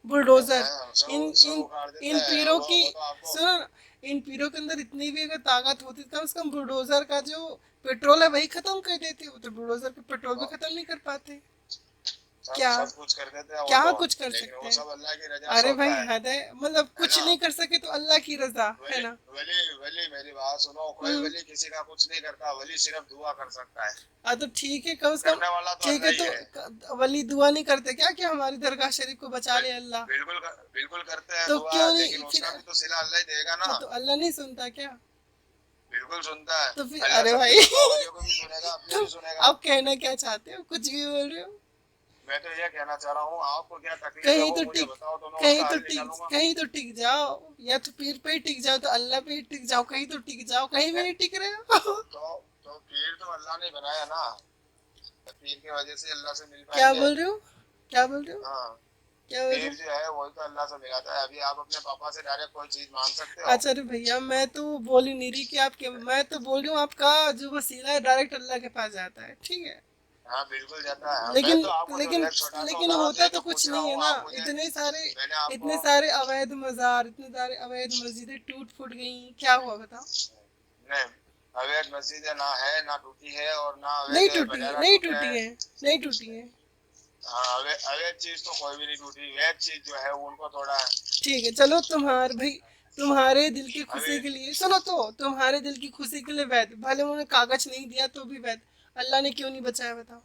बुलडोजर। हाँ, इन सब इन उखाड़ देता इन है पीरों की, वो तो आपको। सुनो ना, इन पीरों के अंदर इतनी भी अगर ताकत होती तो कम से कम बुलडोजर का जो पेट्रोल है वही खत्म कर देते, वो तो बुलडोजर का पेट्रोल भी खत्म नहीं कर पाते। क्या, सब कुछ कर देते हैं वो क्या तो। कुछ कर लेकिन सकते वो हैं? सब अल्लाह की रजा से अरे भाई होता हद है, मतलब है कुछ ना। नहीं कर सके तो अल्लाह की रजा है वली ना। वली वली मेरी बात सुनो, कोई हम्म। वली किसी का कुछ नहीं करता, वली सिर्फ दुआ कर सकता है। तो ठीक है, कम से कम करने वाला तो ठीक है। अल्लाह ही है। तो वली दुआ नहीं करते क्या कि हमारी दरगाह शरीफ को बचा ले अल्लाह? बिल्कुल करते हैं तो दुआ, क्यों लेकिन नहीं फिर? उसका भी तो सिला अल्लाह ही देगा ना। तो अल्लाह नहीं सुनता क्या? बिल्कुल सुनता है। तो फिर अल्लाह अरे सबकी भाई दुआ वालियों को भी सुनेगा, अपनी तो भी सुनेगा। आप कहना क्या चाहते हो, कुछ भी बोल रहे हो? मैं तो ये कहना चाह रहा हूँ, आपको क्या तकलीफ है वो मुझे बताओ, तो मैं उसका हल निकालूंगा। कहीं तो टिक जाओ, या तो पीर पे ही टिक जाओ तो अल्लाह पे ही टिक जाओ, कहीं तो टिक जाओ, कहीं भी नहीं टिक रहे हो। तो पीर तो अल्लाह ने बनाया ना, तो पीर की वजह से अल्लाह से मिल क्या पाएंगे। बोल रहे हो? क्या बोल रहे हो? हाँ। क्या बोल रहे पीर हो? जो है वही तो अल्लाह से मिलाता है। अभी आप अपने पापा से डायरेक्ट कोई चीज मांग सकते हो? अच्छा, अरे भैया मैं तो बोल ही नहीं रही कि आपके, मैं तो बोल रही हूँ आपका जो वसीला है डायरेक्ट अल्लाह के पास जाता है, ठीक है। हाँ बिल्कुल जाता है। मैं लेकिन तो आपको जो लेकिन एक छोटा सा लेकिन उदाहरण होता दे तो के कुछ पूछ रहा नहीं है हूँ, ना। आप मुझे, मैंने इतने आपको, सारे अवैध मजार, इतने सारे अवैध मस्जिदें टूट फूट गई, क्या हुआ बताओ? नहीं, अवैध मस्जिदें ना है, ना टूटी है, और ना नहीं अवैध टूटी है, बाजारा नहीं टूटे टूटी हैं। है, नहीं टूटी है। हाँ, अवैध चीज तो कोई भी नहीं टूटी, वैध चीज जो है वो उनको थोड़ा है। ठीक है चलो, तुम्हारे भाई, तुम्हारे दिल की खुशी अभी के लिए सुनो, तो तुम्हारे दिल की खुशी के लिए वैद, भले उन्होंने कागज नहीं दिया तो भी वैद, अल्लाह ने क्यों नहीं बचाया बताओ?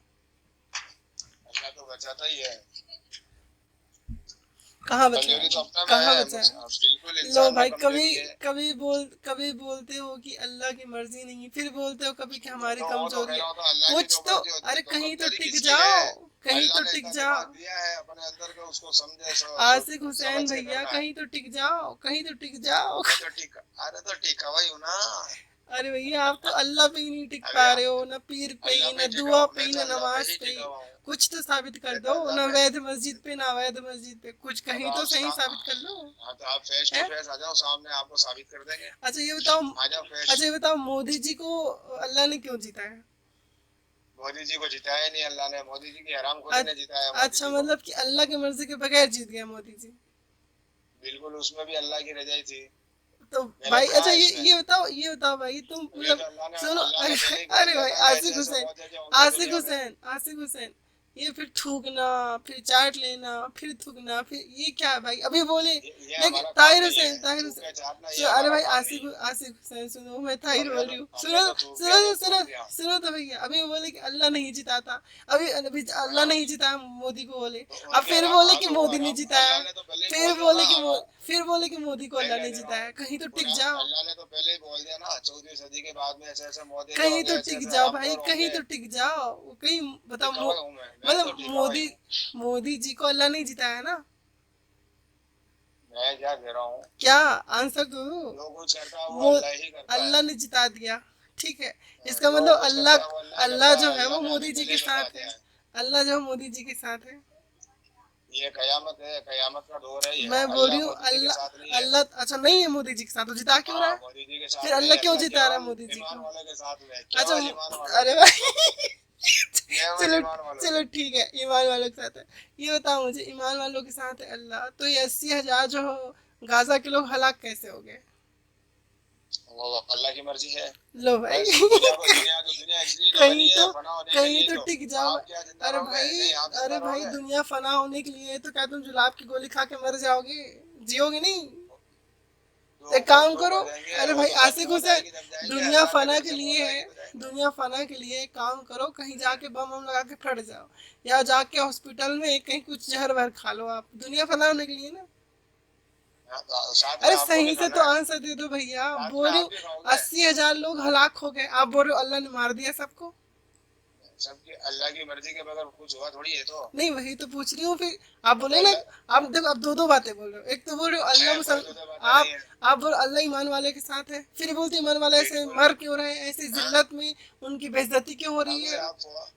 अल्लाह तो बचाता ही है। कहाँ कमजोरी बचाया? तो अपने में कहाँ है, बचाया? बिल्कुल लो इंसान में भाई, कमजोरी है। कभी बोलते हो कि अल्लाह की मर्जी नहीं, फिर बोलते हो कभी कि हमारी तो वो तो कमजोरी कह है। रहा हूँ, तो अल्लाह की कुछ जो तो, मर्जी होती है, अरे तो कहीं तो कमजोरी टिक किसकी है? जाओ, कहीं अल्लाह तो ने टिक इतना जाओ। दिमाग दिया है अपने अंदर के, उसको समझे आसिक हुसैन समझ के भैया, करना है। कहीं तो टिक जाओ, कहीं तो टिक जाओ। अरे तो टिका हुआ ही हूँ ना। अरे भैया आप तो अल्लाह पे ही नहीं टिक अभी पा रहे हो, ना पीर पे अल्लाह ही, पे ना ही टिका दुआ हुआ, पे मैं ही, तो ना अल्लाह पे नमाज ही पे टिका ही। हुआ हूँ। कुछ तो साबित कर मैं तो दो अल्लाह ना, पे। वैध मस्जिद पे ना अवैध मस्जिद पे, कुछ हाँ कहीं तो सही साबित कर लो। हाँ, तो आप फेस टू है? फेस आ जाओ सामने, आपको साबित कर देंगे। अच्छा ये बताओ, आ जाओ फेस। मोदी जी को अल्लाह ने क्यों जिताया? मोदी जी को जिताया नहीं अल्लाह ने, मोदी जी की हरामखोरी ने जिताया मोदी अच्छा, जी को। मतलब कि अल्लाह की मर्जी के बगैर जीत गया मोदी जी? बिल्कुल, उसमें भी अल्लाह की रजाई थी। तो भाई गलत कहाँ अच्छा, है इसमें? ये बताओ भाई, तुम ये मतलब, तो सुनो, अल्लाह ने पहले ही बोल अरे दिया भाई था ना, ऐसे आसिफ ऐसे हुसैन, मौतें जो होंगी दुनिया में। आसिफ हुसैन, ये फिर थूकना, फिर चाट लेना, फिर थूकना, फिर ये क्या है भाई? अभी बोले, ये लेकिन हमारा काम नहीं है, ताहिर थूक हुसैन, के चाटना ये अरे हमारा भाई काम नहीं आसिफ है। आसिफ हुसैन सुनो, मैं ताहिर बोल रही हूँ, हमने तो थूक दिया तो थूक दिया। सुनो तो भैया, अभी बोले कि अल्लाह नहीं जिताता, अभी अल्लाह हाँ, नहीं जिताया मोदी को बोले, तो अब उनके फिर हराम, बोले हाँ कि तो वो मोदी नहीं हराम जिताया, अल्लाह ने तो पहले ही फिर बोल दिया बोले ना कि हराम। फिर बोले कि मोदी को मैं अल्लाह क्या नहीं कह रहा हूँ, जिताया, कहीं तो टिक पूरा जाओ, अल्लाह ने तो पहले ही बोल दिया ना, 14वीं सदी के बाद में ऐसे ऐसे मौतें कहीं होंगे, तो ऐसे टिक ऐसे जाओ भाई, हरामखोर कहीं होंगे। तो टिक जाओ, कहीं बताओ टिका हुआ हूँ मैं तो मतलब टिका हुआ ही हूँ। मोदी जी को अल्लाह नहीं जिताया ना? मैं क्या कह रहा हूँ, क्या आंसर दो। जो कुछ करता है वो मो अल्लाह ही करता है। अल्लाह ने जिता दिया, ठीक है, इसका जो मतलब कुछ करता है वो अल्लाह ही अल्लाह करता जो है, है अल्लाह वो ने हमें मोदी जी पहले के ही बता साथ है। दिया है। अल्लाह जो है मोदी जी के साथ है। ये कयामत है, कयामत का दौर है ये। मैं बोल रही अल्लाह हूँ मोदी जी के साथ नहीं है। अच्छा नहीं है मोदी जी के साथ, तो जिता क्यों रहा हाँ, है? मोदी जी के फिर साथ नहीं अल्लाह है, क्यों अल्लाह जिता रहा है केवल मोदी जी ईमान को? वाले के साथ में है, अच्छा केवल ईमान वालों अरे के। भाई चलो चलो ठीक है, ईमान वालों के साथ है। ये बताओ मुझे, ईमान वालों के साथ है अल्लाह, तो ये 80,000 जो गाजा के लोग हलाक कैसे हो गए? वो अल्लाह की मर्जी है। लो भाई। बस दुनिया इसलिए तो बनी है फना होने के कहीं लिए। तो तो टिक जाओ। आप क्या जिंदा अरे रहोगे? भाई, नहीं, आप जिंदा अरे भाई, रहोगे। दुनिया फना होने के लिए है तो क्या तुम जुलाब की गोली खा के मर जाओगे? जियोगे नहीं? तो एक काम तो करो। मर जाएंगे, अरे वो भाई, तो सब आशिक मौत हुसैन, आएगी तब जाएंगे, दुनिया अल्लाह के फना घर के से लिए मौत है। आएगी तो जाएंगे। दुनिया फना के लिए एक काम करो, कहीं जाके बम बम लगा के फट जाओ, या जाके हॉस्पिटल में कहीं कुछ जहर वहर खा लो। आप दुनिया फना होने के लिए ना। हाँ, तो साथ में अरे आपको भी सही से खाना तो है। आंसर दे दो भैया। साथ में बोल रही आप हूँ, भी खाओगे। 80,000 लोग हलाक हो गए, आप बोल रहे हो अल्लाह ने मार दिया सबको? सबकी अल्लाह की मर्जी के बगैर कुछ हुआ थोड़ी है। तो नहीं, वही तो पूछ रही हूँ फिर। आप वो तो बोले ना, अल्लाह आप देखो, आप दो दो बातें बोल रहे हो। एक तो बोल रहे हो अल्लाह है, कोई मुसल, तो बातें नहीं है। आप बोल अल्लाह ईमान वाले के साथ है, फिर बोलते ईमान वाले ऐसे बिल्कुल। मर क्यों रहे हैं, ऐसी हाँ, जिल्लत में उनकी बेइज्जती क्यों हो रही अगर है?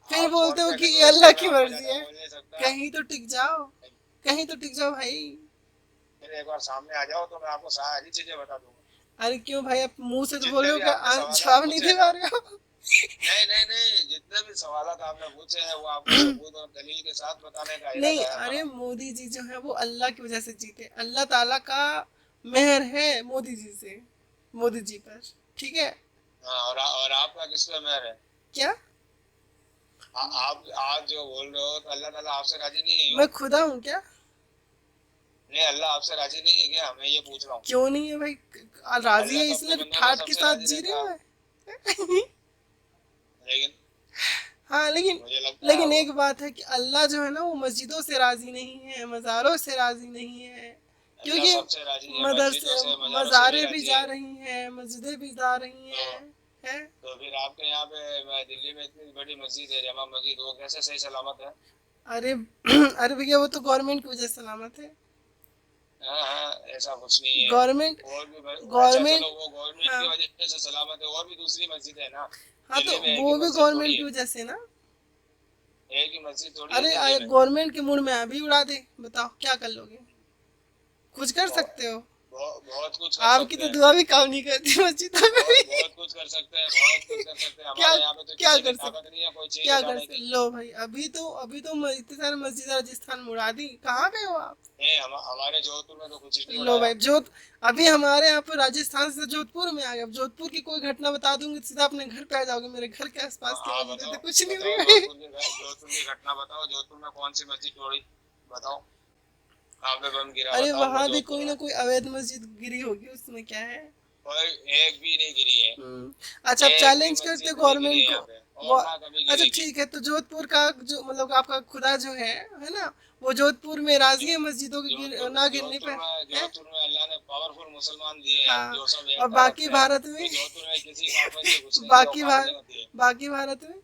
फिर आप बोलते हो शॉर्टकट कि है ये तो अल्लाह इसलिए मैं की आपको मर्जी ज्यादा है। बोल नहीं सकता। कहीं तो टिक जाओ, कहीं तो टिक जाओ भाई। फिर एक बार सामने आ जाओ तो मैं आपको सारी चीजें बता दूंगा। अरे क्यों भाई, आप मुंह से तो बोल जितने रहे हो भी कि आपने सवाल जवाब नहीं पूछे दे पा ना, रहे हो। नहीं नहीं नहीं, जितने भी सवाल आपने पूछे हैं वो आपको सबूत और दलील के साथ बताने का नहीं, इरादा है अरे हमारा। मोदी जी जो है वो अल्लाह की वजह से जीते, अल्लाह ताला का मेहर है मोदी जी से, मोदी जी पर। ठीक है। हाँ, और आपका किस पे मेहर है? क्या? आप जो बोल रहे हो तो अल्लाह ताला आपसे राजी नहीं है यूं? मैं खुदा हूँ क्या? नहीं, अल्लाह आपसे राजी नहीं है क्या? मैं ये पूछ रहा हूँ। क्यों नहीं है भाई? राजी अल्लाह है तो अपने इसलिए बंदों को ठाट के सबसे साथ राजी जी रही रहता हूँ है। मैं। लेकिन हाँ, लेकिन मुझे लगता है लेकिन एक बात है कि अल्लाह जो है ना वो मस्जिदों से राजी नहीं है, मज़ारों से राजी नहीं है। अल्लाह क्योंकि सबसे राजी है, मस्जिदों मदरसे, से मज़ारों से भी मज़ारें भी राजी जा है। रही हैं, मस्जिदें भी जा रही तो हैं, हैं? तो फिर आपके यहाँ पे दिल्ली में इतनी बड़ी मस्जिद है, जामा मस्जिद, वो कैसे सही सलामत है? अरे अरे भैया, वो तो गवर्नमेंट की वजह से सलामत है। हाँ हाँ, ऐसा कुछ नहीं है। गवर्नमेंट और भी अच्छा चलो, गवर्नमेंट वो गवर्नमेंट हाँ। की वजह से सलामत है, और भी दूसरी मस्जिद है ना। हाँ, तो दिल्ली में एक ही वो भी मस्जिद थोड़ी गवर्नमेंट की है। वजह से ना। एक ही मस्जिद थोड़ी है अरे दिल्ली में। गवर्नमेंट के मूड में अभी उड़ा दे, बताओ क्या कर लोगे? कुछ कर बहुत सकते हो? बहुत कुछ कर आपकी सकते तो हैं। दुआ भी काम नहीं करती मस्जिदों में भी। बहुत कुछ कर सकते हैं, बहुत कुछ कर सकते हैं। क्या हमारे यहाँ पे तो क्या किसी की कर सकते ताकत नहीं है कोई चीज क्या कर उठाने सकते की। लो भाई, अभी तो इतने सारे मस्जिद राजस्थान में उड़ा दी, कहाँ गए हो आप? नहीं, हमारे जोधपुर में तो कुछ नहीं लो उड़ाया। भाई, अभी हमारे यहाँ पर राजस्थान से जोधपुर में आ गए। अब जोधपुर की कोई घटना बता दूंगी तो सीधा अपने घर पे आ जाओगे। मेरे घर के आसपास की हाँ, मस्जिद है बताओ तो कुछ नहीं बताओ, हुई भाई। जोधपुर की घटना बताओ। जोधपुर में कौन सी मस्जिद तोड़ी? बताओ। कहाँ पे बम गिरा अरे बताओ वो वहां भी जोधपुर कोई में। ना कोई अवैध मस्जिद गिरी होगी, उसमें क्या है? कोई एक भी नहीं गिरी है। अच्छा, आप एक भी चैलेंज करते हो मस्जिद नहीं गिरी गवर्नमेंट है को। यहाँ पे, वो और ना कभी अच्छा गिरेगी। ठीक है, तो जोधपुर का जो मतलब आपका खुदा जो है ना, वो जोधपुर में राजी जो है मस्जिदों के जोधपुर ना गिरने जोधपुर पे? में है? जोधपुर में अल्लाह ने पावरफुल मुसलमान दिए हैं हाँ। जो सब और एकता बाकी रखते हैं। भारत तो में? जोधपुर में किसी काफिर के घुसने की बाकी औकात नहीं भारत होती है। बाकी भारत में?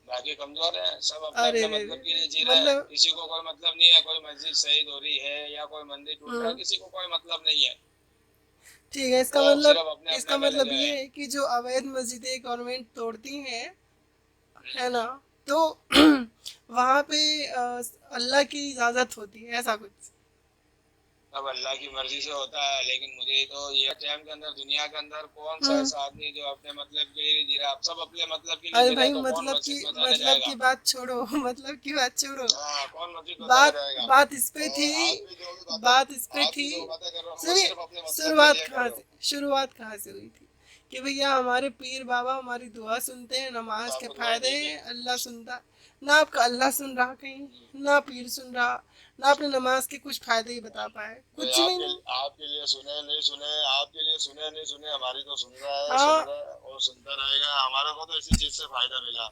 बाकी कमजोर है, सब अपने अरे अपने रे रे मतलब के रे, लिए जी रहा है। मतलब किसी को कोई मतलब नहीं है कोई मस्जिद शहीद हो रही है या कोई मंदिर टूट रहा है, हम्म किसी को कोई मतलब नहीं है। ठीक है, वो सिर्फ अपने इसका अपने में मतलब लगे ये हैं। है कि जो अवैध मस्जिदें गवर्नमेंट तोड़ती है ना, तो वहां पे अल्लाह की इजाजत होती है, ऐसा कुछ? अब अल्लाह की मर्जी से होता है, लेकिन मुझे तो ये टाइम के अंदर दुनिया के अंदर कौन सा हम्म ऐसा आदमी जो अपने मतलब के लिए जी रहा है? अब सब अपने मतलब के लिए अरे जी रहे भाई, हैं, तो कौन मस्जिद में जाने मतलब की जाएगा? बात छोड़ो। मतलब की बात छोड़ो। हाँ, कौन मस्जिद में जाने बात जाएगा? बात इस पे थी। और बात इस पे आप भी थी। जो बातें कर रहे हो वो सुनिए, सिर्फ अपने मतलब के लिए कर रहे हो। शुरुआत कहाँ से हुई थी? कि भैया हमारे पीर बाबा हमारी दुआ सुनते हैं, तो नमाज के आपको दुआ फायदे देगी। हैं, अल्लाह सुनता। ना आपका अल्लाह सुन रहा कहीं, ना पीर सुन रहा, ना अपने नमाज के कुछ फायदे ही बता पाए, भाई कुछ भी नहीं। आपके लिए सुने नहीं सुने, आपके लिए सुने नहीं सुने, हमारी तो सुन रहा है, सुन हाँ, रहा है और सुनता रहेगा। हमारे को तो इसी चीज से फायदा मिला।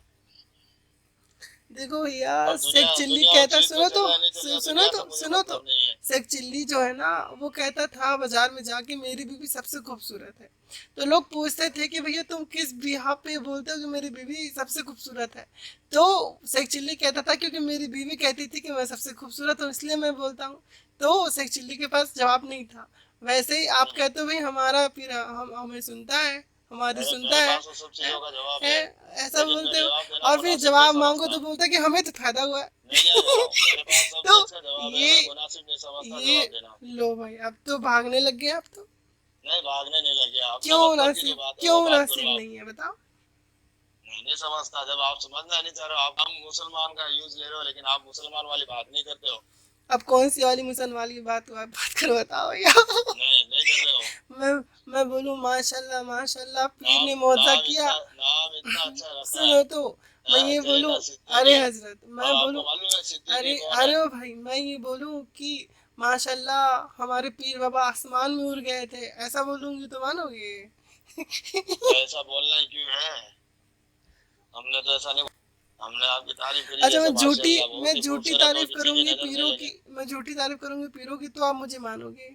देखो भैया, अब शेख चिल्ली दुनिया उस कहता, चीज पे सुनो तो, चल रहा है नहीं चल रहा, सुनो दुनिया तो, से मुझे सुनो तो। मतलब नहीं है। शेख चिल्ली जो है ना, वो कहता था बाजार में जाके मेरी बीवी सबसे खूबसूरत है। तो लोग पूछते थे कि भैया तुम किस बिहा पे बोलते हो कि मेरी बीवी सबसे खूबसूरत है? तो शेख चिल्ली कहता था क्योंकि मेरी बीवी कहती थी कि मैं सबसे खूबसूरत हूँ इसलिए मैं बोलता हूँ। तो शेख चिल्ली के पास जवाब नहीं था। वैसे ही आप कहते हो भाई हमारा पीर हम हमें सुनता है, हमारी मेरे सुनता मेरे है, पास तो सब चीजों का जवाब है, है, ऐसा लेकिन मैं बोलते हो। जवाब देना और फिर मुनासिब नहीं जवाब मांगो तो समझता। बोलता है कि हमें तो फायदा हुआ है। मैं क्या कह रहा हूँ, मेरे पास सब तो चीज का जवाब है, ये मैं मुनासिब नहीं समझता ये जवाब देना। लो भाई, अब तो भागने लग गए आप तो। नहीं, भागने नहीं लगे, अपने क्यों मतलब की जो मुनासिब, बात है क्यों वो बात मुनासिब करो आप। नहीं है बताओ? नहीं नहीं समझता, जब आप समझना नहीं चाह रहे हो, आप हम मुसलमान का यूज ले रहे हो, लेकिन आप मुसलमान वाली बात नहीं करते हो। अब कौन सी वाली मुसलमान वाली बात हुआ, बात करो बताओ यार। नहीं नहीं कर रहे हो। मैं मैं बोलूं माशाल्लाह माशाल्लाह, पीर नाम ने मौजा किया। नाम इतना अच्छा रखा है। सुनो तो, मैं ये बोलूं, जयला अरे सिद्दीकी। हजरत मैं अब बोलूं, आपको मालूम है सिद्दीकी अरे कौन है? अरे ओ भाई मैं ये बोलूं कि माशाल्लाह हमारे पीर बाबा आसमान में उड़ गए थे, ऐसा बोलूंगी तो मानोगे? तो ऐसा बोलना ही क्यों है? हमने तो ऐसा नहीं, हमने आपकी तारीफ करी अच्छा जैसे माशाल्लाह मैं बहुत ही झूठी खूबसूरत हो, तारीफ किसी की करूंगी नजर नहीं पीरों की, लगे। मैं झूठी तारीफ करूंगी पीरों की तो आप मुझे मानोगे?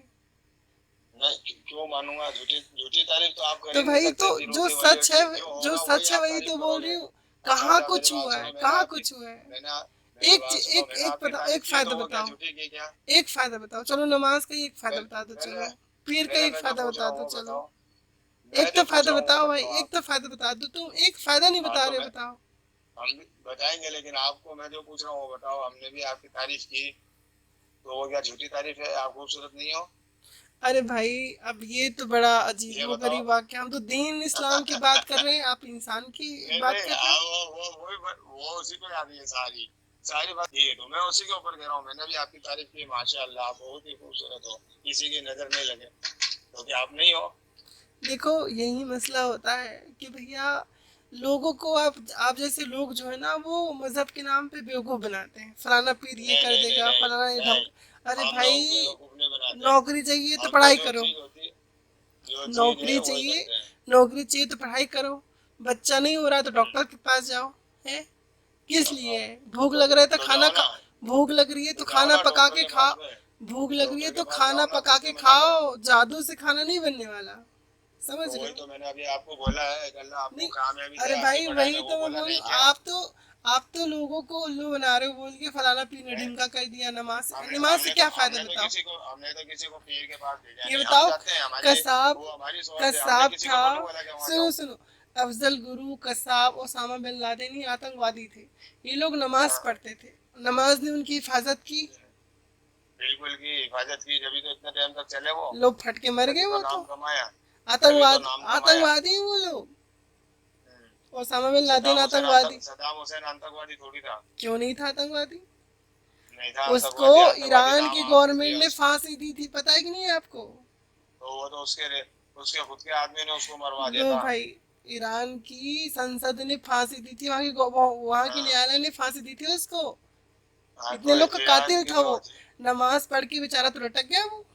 नहीं क्यों मानूंगा? झूठी झूठी तारीफ तो आप कर तो ही नहीं भाई तो सकते पीरों जो की वलियों सच है, की, जो जो होगा वही सच है आप वही तारीफ तो बोल रही करोगे। हूँ। अच्छा कहाँ अच्छा मेरी कुछ बात हुआ है, सुनो, कहाँ कुछ हुआ है? मैंने मेरी एक बात सुनो, एक मैंने एक आपकी बता, तारीफ एक की फायदा तो वो क्या बताओ, झूठी की क्या? एक फायदा बताओ, चलो नमाज का ही एक फायदा बता दो, पहले चलो पीर का पहले एक मैं जो फायदा पूछ बता रहा हूँ दो, वो चलो बताओ। मैं एक तो जो पूछ फायदा रहा हूँ वो बताओ भाई, बताओ एक आप। तो फायदा बता दो, तुम एक फायदा नहीं हाँ बता तो रहे हो, मैं, बताओ। हम भी बताएंगे, लेकिन आपको मैं जो पूछ रहा हूँ वो बताओ। हमने भी आपकी तारीफ की तो वो क्या झूठी तारीफ है? आप खूबसूरत नहीं हो? अरे भाई, अब ये तो बड़ा ये अजीबो बताओ। गरीब वाक्य, हम तो दीन इस्लाम की बात कर रहे हैं, आप इंसान की नहीं बात नहीं कर रहे हो। वो उसी को याद है सारी सारी बात ये तो मैं उसी के ऊपर कह रहा हूँ। मैंने भी आपकी तारीफ की, माशाअल्लाह आप बहुत ही खूबसूरत हो, किसी की नजर नहीं लगे, तो क्या आप नहीं हो? देखो यही मसला होता है कि भैया, लोगों को आप जैसे लोग जो है ना, वो मजहब के नाम पे बेवकूफ बनाते हैं, फलाना पीर ये नहीं कर नहीं नहीं देगा, नहीं फलाना ये नहीं, धमका। अरे हम लोग भाई, बेवकूफ नहीं बनाते। नौकरी चाहिए तो हम तो पढ़ाई करो, जो चीज नौकरी है वही चाहिए, करते हैं। नौकरी चाहिए तो पढ़ाई करो, बच्चा नहीं हो रहा तो हम्म, डॉक्टर के पास जाओ, है किस लिए? भूख लग तो, रहा है तो तो खाना जाओ ना, भूख लग रही है तो तो जाओ खाना ना पका डॉक्टर के के पास खाओ, में। भूख लग रही है डॉक्टर तो के पास खाना जाओ ना, पका के किसने मना करा? खाओ, जादू से खाना नहीं बनने वाला, समझ तो रहे वही हो? तो मैंने अभी आपको बोला है कि अल्लाह आपको नहीं, कामयाबी दे अरे आपकी भाई पढ़ाई में, वही वो तो मैं बोला बोलूं, नहीं क्या? आप तो लोगों को उल्लू बना रहे हो बोल के, फलाना पीर ने है? ढिमका कर दिया, नमाज से, हमने नमाज से हमने तो क्या फायदा हमने तो बताओ? किसी को हमने तो किसी को पीर के पास भेजा ये नहीं, हम बताओ, जाते हैं, हमारी कसाब वो हमारी सोच है, हमने कसाब किसी को था, थोड़ा बोला कि वहां सुनो जाओ। सुनो, Afzal Guru Kasab Osama bin Laden ही आतंकवादी थे, ये लोग नमाज हाँ, पढ़ते थे, नमाज ने उनकी हिफाजत की, बिल्कुल की हिफाजत की, जब तो इतने टाइम तक चले वो, लोग फट के मर गए तभी तो वो तो, नाम कमाया, तभी तो आतंकवाद नाम कमाया। आतंकवादी हैं वो लोग, हम्म, ओसामा बिन लादेन आतंकवादी सद्दाम हुसैन आतंकवादी थोड़ी था। क्यों नहीं था आतंकवादी? नहीं था उसको आतंकवादी, आतंकवादी ईरान नाम की आपने गवर्नमेंट दिया ने उसको। फांसी दी थी, पता है कि नहीं है आपको? तो वो तो उसके खुद के आदमी ने उसको मरवा दिया लो था। भाई, ईरान की संसद ने फांसी दी थी, वहाँ की हाँ, न्यायालय ने फांसी दी थी उसको, हाँ इतने तो लोग का ईरान कातिल की था जो, वो, नमाज पढ़ के बेचारा तो लटक गया वो,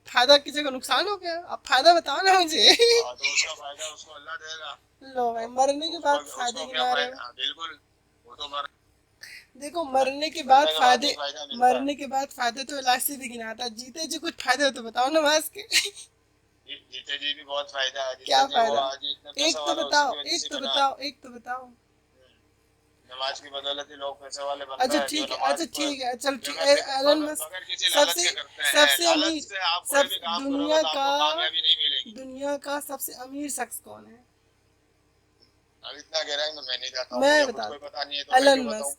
फायदा की जगह नुकसान हो गया, अब फायदा बताओ ना मुझे। हाँ तो उसका फायदा उसको अल्लाह देगा। लो भाई, मरने के उसको बाद फायदे उसको क्या गिना रहे हो? फायदा? हाँ, बिल्कुल। वो तो देखो मरने के बाद मरने के बाद ही फायदे, फायदा मिलता है। मरने के बाद फायदे तो इलाज से भी गिनाता है, जीते जी कुछ फायदे हो तो बताओ नमाज के। जीते जी भी बहुत फायदा है। क्या जीते जी वो फायदा? आज इतने पैसे एक तो वाला उसी बताओ, की वजह एक से तो बना है। बताओ, एक तो बताओ। नमाज की बदौलत ही लोग पैसे वाले बन अच्छा रहे हैं, जो ठीक है, अच्छा नमाज पर ठीक है, चल ठीक, बगैर एलन मस्क बगैर किसी लालच सबसे के करते हैं। सबसे लालच अमीर, से आप कोई सब भी काम करोगे तो आपको कामयाबी नहीं मिलेगी। दुनिया का सबसे अमीर शख्स कौन है? अब इतना गहराई में मैं नहीं जाता हूँ, मैं मुझे खुद बता कोई दूं, पता नहीं है तो मैं एलन क्यों बताऊँ। मस्क,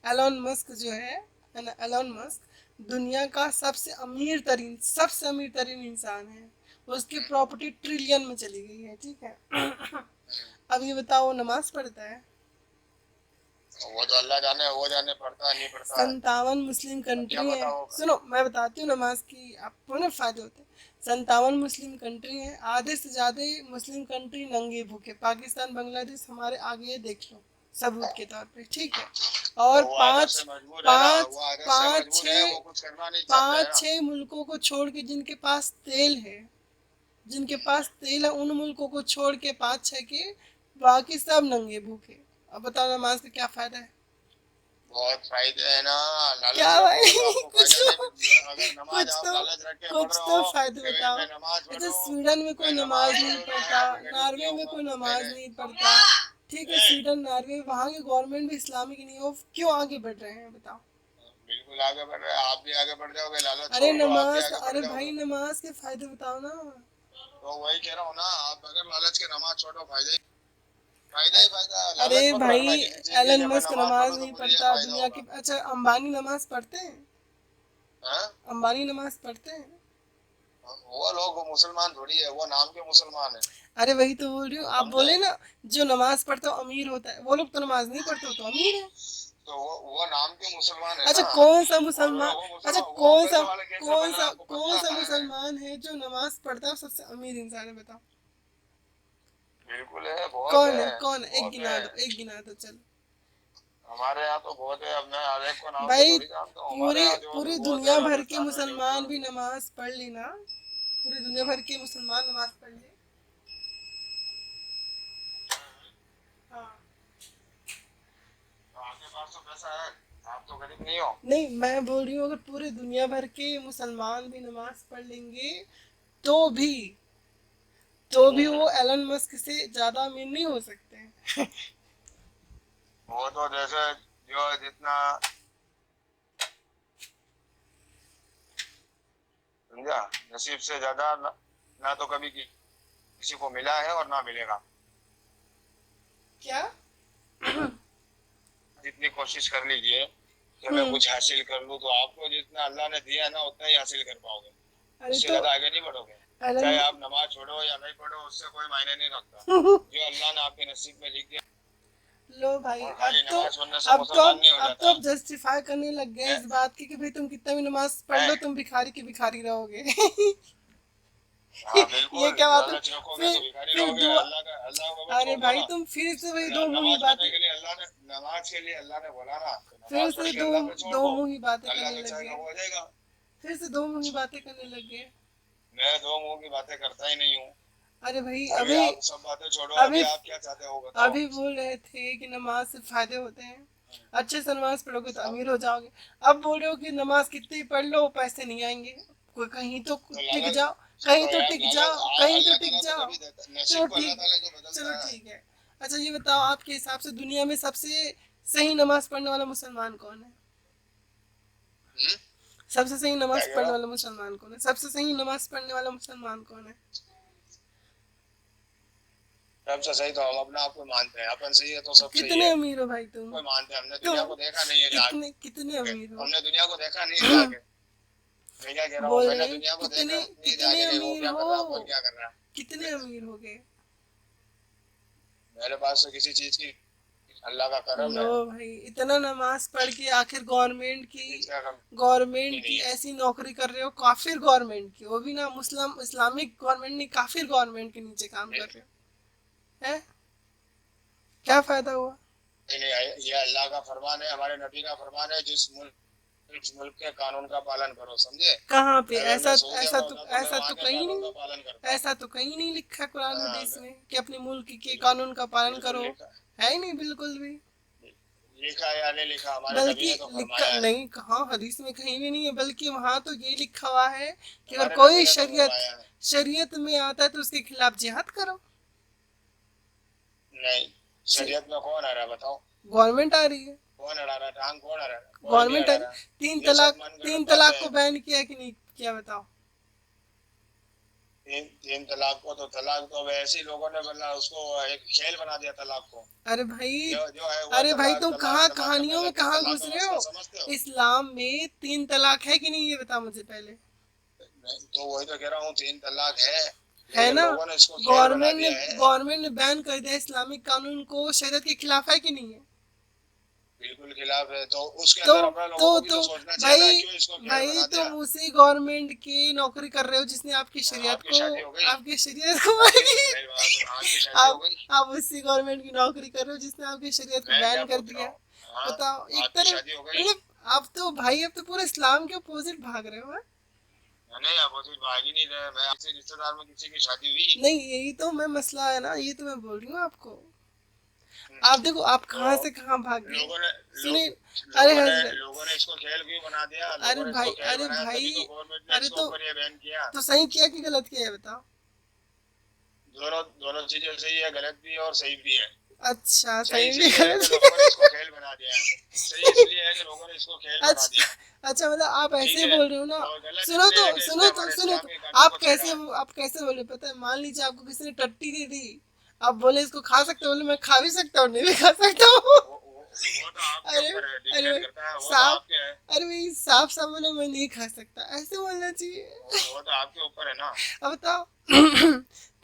एलन मस्क जो है ना, एलन मस्क दुनिया का सबसे अमीर तरीन इंसान है, उसकी प्रॉपर्टी ट्रिलियन में चली गई है, ठीक है। अब ये बताओ, वो नमाज पढ़ता है? वो तो अल्लाह जाने, वो जाने पड़ता है नहीं पड़ता है। 57 मुस्लिम अब क्या कंट्री है, पता होगा। सुनो मैं बताती हूँ नमाज की आपको ना फायदे होते हैं। 57 मुस्लिम कंट्री है, आधे से ज्यादा मुस्लिम कंट्री नंगे भूखे, पाकिस्तान बांग्लादेश हमारे आगे है, देख लो सबूत के तौर पे, ठीक है। तो और वो आदत पांच से मजबूर है ना, पांच वो आदत से पांच मजबूर है, छः वो कुछ करना नहीं चाहता है पांच ना। छः मुल्कों को छोड़ के जिनके पास तेल है, जिनके पास तेल है, उन मुल्कों को छोड़ के पांच छः के बाकी सब नंगे भूखे। अब बताओ नमाज का क्या फायदा है? बहुत फायदे है ना। क्या लालच भाई? रखोगे तो आपको कुछ फायदा नहीं तो अगर नमाज कुछ आप तो लालच रख के पढ़ कुछ रहे तो हो फायदे कि भाई बताओ। मैं नमाज अच्छा, पढ़ूं, स्वीडन में कोई मैं नमाज नमाज नहीं पढ़ूं, मैं पढ़ता, यहाँ पे गरीब नहीं नॉर्वे में होऊंगा। कोई नहीं नमाज नहीं नहीं पढ़ता, ठीक है, नहीं, स्वीडन नॉर्वे वहाँ की गवर्नमेंट भी इस्लामिक नहीं है, वो क्यों आगे बढ़ रहे हैं बताओ? बिल्कुल आगे बढ़ रहे हैं। आप भी आगे बढ़ जाओगे, लालच अरे छोड़ दो, आप भी नमाज, आगे बढ़ अरे भाई जाओगे। नमाज के फायदे बताओ ना। तो वही कह रहा हूँ ना, आप अगर लालच के नमाज छोड़ो, फायदा ही फायदा है। अरे लालच मत भाई, रखना किसी चीज की एलन कि मैं मस्क नमाज नमाज पढ़ूं तो नहीं मुझे ये पढ़ता फायदा दुनिया होगा। की, अच्छा अंबानी नमाज पढ़ते हैं? हाँ? अंबानी नमाज पढ़ते हैं? वो लोग वो मुसलमान थोड़ी है, वो नाम के मुसलमान है। अरे वही तो बोल रही हूँ, आप समझे? बोले ना जो नमाज पढ़ता है अमीर होता है, वो लोग तो नमाज नहीं पढ़ते, वो तो अमीर है। तो वो नाम के मुसलमान है अच्छा ना। कौन सा और मुसलमान, वो अच्छा मुसलमान वो कौन सा, पैसे वाले कैसे बन रहा है आपको कौन सा पता है? मुसलमान है जो नमाज पढ़ता है और सबसे अमीर इंसान है, बताओ। बिल्कुल है, बहुत कौन है, है। कौन है, एक बहुत गिना है, दो, एक गिना दो चलो। हमारे यहाँ तो बहुत है। अब मैं हर एक को नाम से भाई थोड़ी जानता हूँ, हमारे पूरे यहाँ जो भी पूरी बहुत है दुनिया भर के राजस्थान में मुसलमान भी न्यूज। नमाज पढ़ ली ना, पूरी दुनिया भर के मुसलमान नमाज पढ़ ले। हाँ। तो आपके पास तो पैसा है, आप तो गरीब नहीं हो। नहीं मैं बोल रही हूँ अगर पूरी दुनिया भर के मुसलमान भी नमाज पढ़ लेंगे तो भी, वो एलन मस्क से ज्यादा अमीर नहीं हो सकते हैं। वो तो जैसे जो जितना, समझा, नसीब से ज्यादा ना तो कभी किसी को मिला है और ना मिलेगा। क्या? जितनी कोशिश कर लीजिए कि मैं हम्म। कुछ हासिल कर लूं, तो आपको जितना अल्लाह ने दिया है ना उतना ही हासिल कर पाओगे। अरे उससे तो ज्यादा आगे नहीं बढ़ोगे। एलन चाहे आप नमाज छोड़ो या नहीं पढ़ो, उससे कोई मायने नहीं रखता। जो अल्लाह ने आपके नसीब में लिख दिया। लो भाई, और अब खाली तो नमाज पढ़ने से मुसलमान नहीं हो अब तो जाता। आप जस्टिफाई करने लग गए मैं इस बात की कि भाई तुम कितना भी नमाज पढ़ मैं लो तुम भिखारी की भिखारी रहोगे। हाँ ये बिल्कुल, क्या बात है? लालच रखोगे तो फिर भिखारी फिर रहोगे। दुआ, अल्लाह को अगर अरे छोड़ दो भाई ना। तुम फिर से वही दो मुंही नमाज पढ़ने बातें, के लिए अल्लाह ने, नमाज के लिए अल्लाह ने बोला ना, तो फिर नमाज पढ़ से के अल्लाह पे छोड़ दो दो। मुंही बातें अल्लाह करने जो लग चाहेगा गए, वो हो जाएगा। फिर से दो मुंही बातें करने लग गए। मैं दो मुंह की बातें करता ही नहीं हूँ। अरे भाई अभी अभी, आप सब बातें छोड़ो, अभी अभी आप क्या चाहते हो बताओ। अभी बोल रहे थे कि नमाज से फायदे होते हैं, अच्छे से नमाज पढ़ोगे तो सब अमीर हो जाओगे। अब बोल रहे हो कि नमाज कितनी ही पढ़ लो पैसे नहीं आएंगे, कोई कहीं तो तो टिक लालच, जाओ, कहीं तो तो यार टिक लालच जाओ, कहीं तो अल्लाह टिक ताला तो जाओ। कभी देता, चलो नसीब को अल्लाह ठीक, ताला जो चलो बदलता है। ठीक है। अच्छा ये बताओ आपके हिसाब से दुनिया में सबसे सही नमाज पढ़ने वाला मुसलमान कौन है? हम्म? सबसे सही क्या नमाज कह रहा पढ़ने हूँ? वाला मुसलमान कौन है? सबसे सही नमाज पढ़ने वाला मुसलमान कौन है? सबसे सही तो हम अपना आप को मानते हैं, अपन सही है तो सब सही कितने है। अमीर हो भाई तुम? कोई मानते हैं, हमने दुनिया तुम को देखा नहीं है कितने कितने जाके। अमीर हो? हमने दुनिया को देखा नहीं है जाके। मैं क्या कह रहा हूँ, बोल मैंने रहे हैं दुनिया को देखा कितने, नहीं जाके कि वो अमीर क्या हो, कर रहा है अपन क्या कर रहा है। कितने अमीर हो गए? मेरे पास तो किसी चीज की, अल्लाह का करम लो है, भाई इतना नमाज पढ़ के आखिर चीज का कमी गवर्नमेंट की नहीं है। ऐसी नौकरी कर रहे हो, काफिर गवर्नमेंट की, वो भी ना मुस्लिम इस्लामिक गवर्नमेंट नहीं, काफिर गवर्नमेंट के नीचे काम कर रहे हो, है क्या फायदा हुआ? नहीं है, ये अल्लाह का फरमान है, हमारे नबी का फरमान है, जिस मुल्क के कानून का पालन करो, समझे। कहाँ पे अगर ऐसा, मैं सऊदी में होता तो मैं ऐसा वहाँ तो के कहीं कानून नहीं, का पालन करता। ऐसा तो कहीं नहीं लिखा कुरान हाँ, हदीस में कि अपने मुल्क के बिल्कुल, कानून का पालन बिल्कुल करो, लिखा, है ही नहीं बिल्कुल भी। लिखा या नहीं लिखा, हमारे नबी बल्कि ने तो लिखा फरमाया है। नहीं, कहाँ हदीस में कहीं भी नहीं है, बल्कि वहां तो ये लिखा हुआ है कि अगर हमारे नबी कोई ने तो शरीयत, फरमाया है। में आता है तो उसके खिलाफ जिहाद करो। नहीं, शरीयत में कौन आ रहा है बताओ। गवर्नमेंट आ रही है, कौन अड़ा रहा है, टांग कौन अड़ा रहा है, कोई नहीं गवर्नमेंट आ अड़ा रही, रहा। ये सब मन तीन गढ़ंत बातें तलाक को हैं। बैन किया कि नहीं किया बताओ? तीन तलाक को तो, तलाक तो अब ऐसे ही लोगों ने बना, उसको एक खेल बना दिया तलाक को। अरे भाई, जो है वो अरे भाई तलाक तुम तलाक कहाँ तलाक करने कहानियों में लग गए। कहाँ तलाक घुस का रहे मसला हो? समझते हो? इस्लाम में 3 तलाक है कि नहीं ये बताओ मुझे पहले। तो वही तो कह रहा हूँ, तीन तलाक है, है लेकिन ना, लोगों ने इसको खेल बना दिया है। गवर्नमेंट ने बैन कर दिया, इस्लामिक कानून को शरीयत के खिलाफ है कि नहीं है? बिल्कुल खिलाफ है, तो उसके अंदर अपना लोगों को भी तो सोचना चाहिए ना, भाई, क्यों इसको खेल बना तुम दिया। उसी गवर्नमेंट की नौकरी कर रहे हो जिसने आपकी शरीयत आपकी को, शादी हो गई, आपकी शरीयत को आपकी नहीं बात, तो आपकी शादी हो आप गई। आप उसी गवर्नमेंट की नौकरी कर रहे हो जिसने आपकी शरीयत को मैं क्या बैन कर पूछ रहा दिया। हूँ, हाँ, बताओ एक आपकी तरफ, शादी हो गई। मतलब आप तो भाई अब तो पूरे इस्लाम के अपोजिट भाग रहे हो, हैं? नहीं, आप उसी भाग ही नहीं रहे। मैं आपसे रिश्तेदार में किसी की शादी हुई। नहीं यही तो मैं मसला है ना, ये तो मैं बोल रही हूँ आपको। आप देखो आप तो कहाँ से कहाँ भाग गए। लोगों ने सुनिए, अरे लोगों ने हजरत, लोगों ने इसको खेल क्यों बना दिया, अरे लोगों ने भाई, इसको खेल बनाया, तभी तो गवर्नमेंट ने अरे इसके तो ऊपर ये बैन किया। सही किया कि गलत किया है बताओ? दोनों दोनों चीजें सही है, गलत भी है और सही भी है। अच्छा सही सही भी इसलिए है कि गलत लोगों ने इसको खेल बना दिया है। सही इसलिए है कि लोगों ने इसको खेल बना दिया। अच्छा अच्छा, मतलब आप ठीक ऐसे है, बोल रहे हो ना। और गलत सुनो इसलिए तो है कि इसने सुनो तो हमारे सुनो तो, इस्लामी कानून को छेड़ा है। आप कैसे बोले पता है? मान लीजिए आपको किसी ने टट्टी दे दी, आप बोले इसको खा सकते हो, बोले मैं खा भी सकता हूँ नहीं भी खा सकता हूँ। वो तो आपके अरे ऊपर है, अरे डिपेंड करता है, वो तो साफ, आपके है, अरे भाई साफ साफ बोलो मैं नहीं खा सकता, ऐसे बोलना चाहिए। वो तो आपके ऊपर है ना। अब बताओ।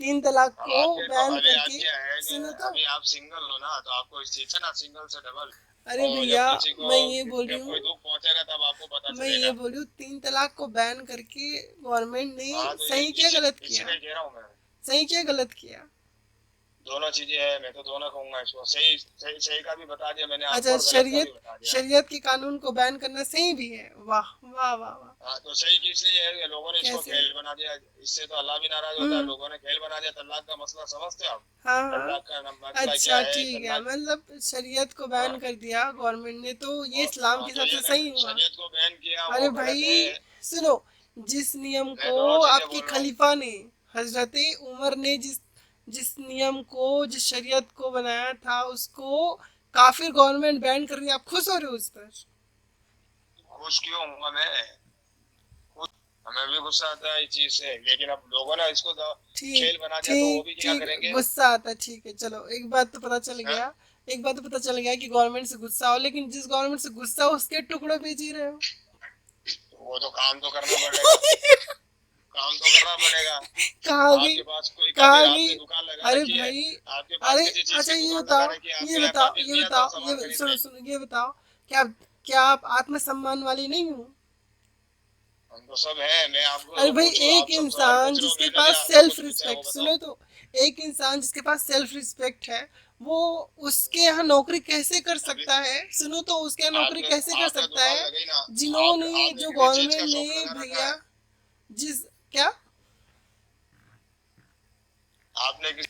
3 तलाक अब को आपके तो बैन अभी आज करके, क्या है कि सुनो तो, अभी आप सिंगल हो ना, तो आपको इस चीज से ना सिंगल से डबल, अरे और भैया जब किसी को मैं ये बोल रही जब कोई हूँ, दुख पहुंचेगा तब आपको पता मैं ये चलेगा। बोल रही हूँ 3 तलाक को बैन करके गवर्नमेंट ने हाँ तो सही किया गलत किया? इसीलिए कह रहा हूँ मैं, सही किया गलत किया? दोनों चीजें है, मैं तो दोनों कहूंगा इसको, सही सही सही का भी बता दिया मैंने आपको अच्छा, और गलत का भी शरीयत, बता दिया। शरीयत के कानून को बैन करना सही भी है? वाह वाह वाह वाह। हाँ तो सही किस लिए है कि लोगों ने इसको कैसे? खेल बना दिया, इससे तो अल्लाह भी नाराज होता है, हम्म। लोगों ने खेल बना दिया। तलाक का मसला समझते हो आप? हाँ हाँ। तलाक का मसला क्या अच्छा है, ठीक है, तलाक। मतलब शरीयत को बैन हाँ, कर दिया गवर्नमेंट ने, तो ये इस्लाम के तो हिसाब ये से सही हुआ? शरीयत को बैन किया अरे वो गलत है। भाई सुनो, जिस नियम मैं को दोनों चीजें आपके बोल रहा हूँ। खलीफा ने, हजरत उमर ने जिस जिस नियम को, जिस शरीयत को बनाया था, उसको काफिर गवर्नमेंट बैन कर रही है, आप खुश हो रहे हो उस पर? खुश क्यों हूँ मैं? खुश, हमें भी गुस्सा आता है इस चीज से, लेकिन अब लोगों ने इसको तो ठीक खेल बना दिया, तो वो ठीक भी क्या ठीक, करेंगे? गुस्सा आता है, ठीक है चलो, एक बात तो पता चल हाँ? गया, एक बात तो पता चल गया कि गवर्नमेंट से गुस्सा हो, लेकिन जिस गवर्नमेंट से गुस्सा हो उसके टुकड़ों पे जी रहे हो। तो वो तो काम तो करना पड़ेगा, काम तो करना पड़ेगा। कहाँ गई, आपके पास कोई काफिर, कहाँ गई? आपने दुकान लगा अरे रखी है, भाई, आपके पास अरे किसी चीज अच्छा की ये दुकान लगा बताओ, रखी है, ये आपके यहाँ बताओ, काफिर ये नहीं आता बताओ, सामान ये सुनो खरीदने। सुनो, ये बताओ, क्या क्या आप आत्मसम्मान वाली नहीं हो? हम तो सब है, मैं आपको अरे तो भाई, पूछो, एक आप सब सवाल इंसान पूछ रहे हो, जिसके मैंने भी पास आपसे सेल्फ कुछ पूछा है, वो रिस्पेक्ट, बताओ। सुनो तो, एक इंसान जिसके पास सेल्फ रिस्पेक्ट है, वो उसके यहाँ नौकरी कैसे कर अभी सकता है? सुनो तो, उसके यहाँ नौकरी आपने कैसे कर आपने सकता दुकान है लगाई ना, जिन्होंने, आपने जो किसी चीज का गवर्नमेंट शॉप ने, लगा रखा भैया, है? जिस, क्या? आपने किसी,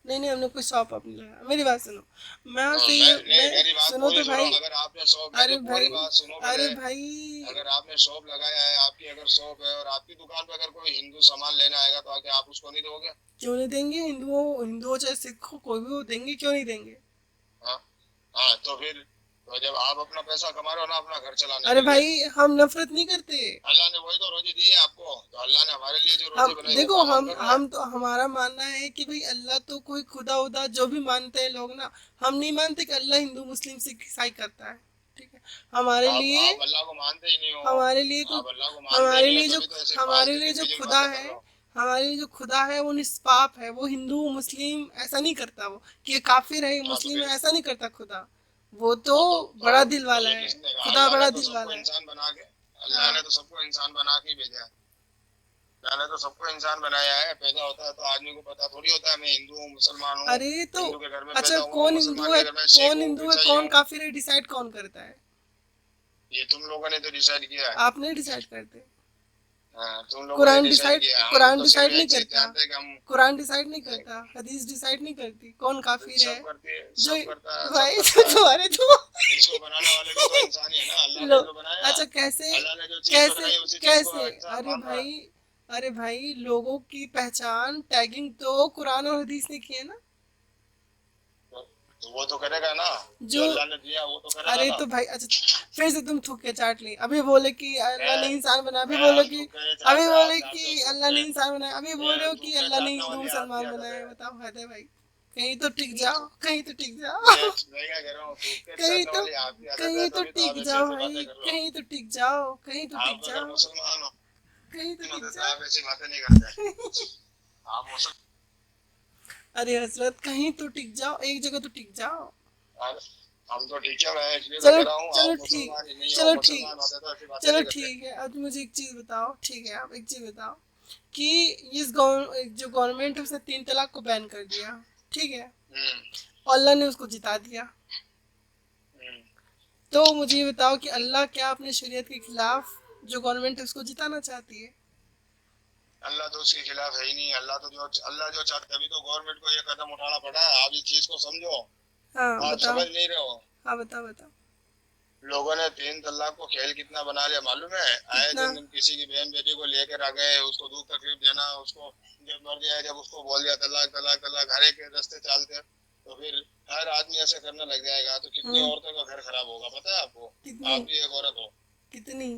नहीं नहीं, हमने कोई शॉप अपनी लगाया, मेरी बात सुनो, मैं हाँ, आपसे मैं ये, नहीं, मैं, मेरी बात सुनो पूरी तो सुनो, भाई, अगर आपने शॉप, मेरी अरे पूरी भाई, बात सुनो अरे पहले। भाई, अगर आपने शॉप लगाया है, आपकी अगर शॉप है और आपकी दुकान पे अगर कोई हिंदू सामान लेने आएगा, तो आके आप उसको नहीं दोगे? क्यों नहीं देंगे? हिंदुओं, हिंदुओं चाहे सिख हो, कोई भी हो, देंगे, क्यों नहीं देंगे? हाँ, हाँ तो फिर, तो जब आप अपना पैसा कमा रहे हो ना अपना घर चलाने अरे के लिए, भाई, हम नफरत नहीं करते। अल्लाह ने वही तो रोजी दी है आपको, तो अल्लाह ने हमारे लिए जो हम रोजी बनाई वो देखो, काम हम कर रहे हैं। हम तो, हमारा मानना है कि भाई अल्लाह तो कोई खुदा उदा जो भी मानते हैं लोग ना, हम नहीं मानते कि अल्लाह हिंदू मुस्लिम सिख ईसाई करता है, ठीक है? हमारे लिए, आप अल्लाह को मानते ही नहीं हो, हमारे लिए कोई, आप अल्लाह को मानते ही हमारे नहीं हो, लिए जो, तभी तो ऐसी हमारे फालतू लिए की जो फिजिंग खुदा बातें कर है, रहे हो। हमारे लिए जो खुदा है वो निष्पाप है, वो हिंदू मुस्लिम ऐसा नहीं करता, वो कि ये काफिर है, ये हाँ तो मुस्लिम है, फिर, ऐसा नहीं करता खुदा। वो तो हाँ बड़ा दिल तो वाला ये है, किसने कहा? खुदा अल्लाह ने बड़ा तो दिल सबको वाला है। इंसान बना के, अल्लाह ने हाँ, तो सबको इंसान बना के ही भेजा है। अल्लाह ने तो सबको इंसान बनाया है, पैदा होता है तो आदमी को पता थोड़ी होता है मैं हिंदू हूँ मुसलमान हूँ, अरे तो, हिंदू के घर में अच्छा पैदा हुआ हूँ, कौन हिंदू मुसलमान है, के घर में, सिख कौन हूँ, हिंदू है, ईसाई कौन हूँ। काफिर है, डिसाइड कौन करता है? ये तुम लोगों ने तो डिसाइड किया है। आप नहीं डिसाइड करते। हाँ, तुम लोगों ने कुरान डिसाइड डिसाइड, किया है, हम कुरान तो सिर्फ डिसाइड नहीं एक चीज करता, जानते हैं कि हम, कुरान डिसाइड नहीं करता, हदीस डिसाइड नहीं करती कौन काफिर है। सब करती है, जो, सब करता है, सब भाई तो करता है। तुम्हारे तो इसको बनाने वाले भी तो इंसान ही है ना, अल्लाह लो, ने जो बनाया, अच्छा कैसे, अल्लाह ने जो चीज कैसे, बनाई उसी चीज को कैसे? इंसान अरे मान रहा है। भाई, अरे भाई, लोगों की पहचान टैगिंग तो कुरान और हदीस ने की है ना। तो वो तो करेगा ना, जो जो, अल्लाह ने दिया वो तो करेगा अरे ना। तो भाई, अच्छा फिर से तुम थूक के चाट ली, अभी बोले कि अल्लाह ने मैं इंसान बनाया, अभी मैं बोलो हम कि, थूके अभी चाहते, आप बोले चाहते हो कि थूक अल्लाह ने के, इंसान बनाया, अभी बोल मैं रहे हो कि थूक के अल्लाह ने चाटने हिंदू वाली आपकी मुसलमान आदत बनाया, है। बताओ हद है भाई। कहीं तो टिक मैं जाओ, थूक कहीं तो टिक मैं जाओ। मैं क्या कह रहा हूँ, थूक के कहीं चाटने तो, वाली आपकी आदत है, कहीं तो तभी तो टिक आप ऐसी जाओ ऐसी बातें भाई, कर रहे हो। कहीं तो टिक जाओ, कहीं तो टिक आप अगर जाओ, मुसलमान कहीं तो टिक होते तो आप जाओ। ऐसी बातें नहीं करते। आप मुसलमान, अरे हजरत, कहीं तो टिक जाओ, एक जगह तो टिक जाओ। हम तो ठीक है, मैं इसलिए तो चलो कह रहा हूँ, चलो आप ठीक, मुसलमान ही नहीं हो, चलो ठीक, मुसलमान होते तो ऐसी बातें चलो नहीं करते। ठीक है, अब मुझे एक चीज बताओ, ठीक है, आप एक चीज बताओ कि इस जो गवर्नमेंट है उसने 3 तलाक को बैन कर दिया, ठीक है, हम्म। और अल्लाह ने उसको जिता दिया, हम्म। तो मुझे ये बताओ कि अल्लाह क्या अपने शरीयत के खिलाफ जो गवर्नमेंट है उसको जिताना चाहती है? अल्लाह तो उसके खिलाफ है ही नहीं, अल्लाह तो जो अल्लाह जो चाहता, तभी तो गवर्नमेंट को ये कदम उठाना पड़ा है। आप इस चीज को समझो, हाँ आप बताओ, समझ नहीं रहे हो। हाँ बताओ बताओ। लोगों ने 3 तलाक को खेल कितना बना लिया मालूम है? आए कितना? दिन किसी की बहन बेटी को लेकर आ गए, उसको दुख तकलीफ देना, उसको जब मर जाए, जब उसको बोल दिया तलाक तलाक तलाक, हर एक रास्ते चलते, तो फिर हर आदमी ऐसे करने लग जाएगा, तो कितनी हम्म। औरतों का घर खराब होगा, पता है आपको? कितनी? आप भी एक औरत हो। कितनी?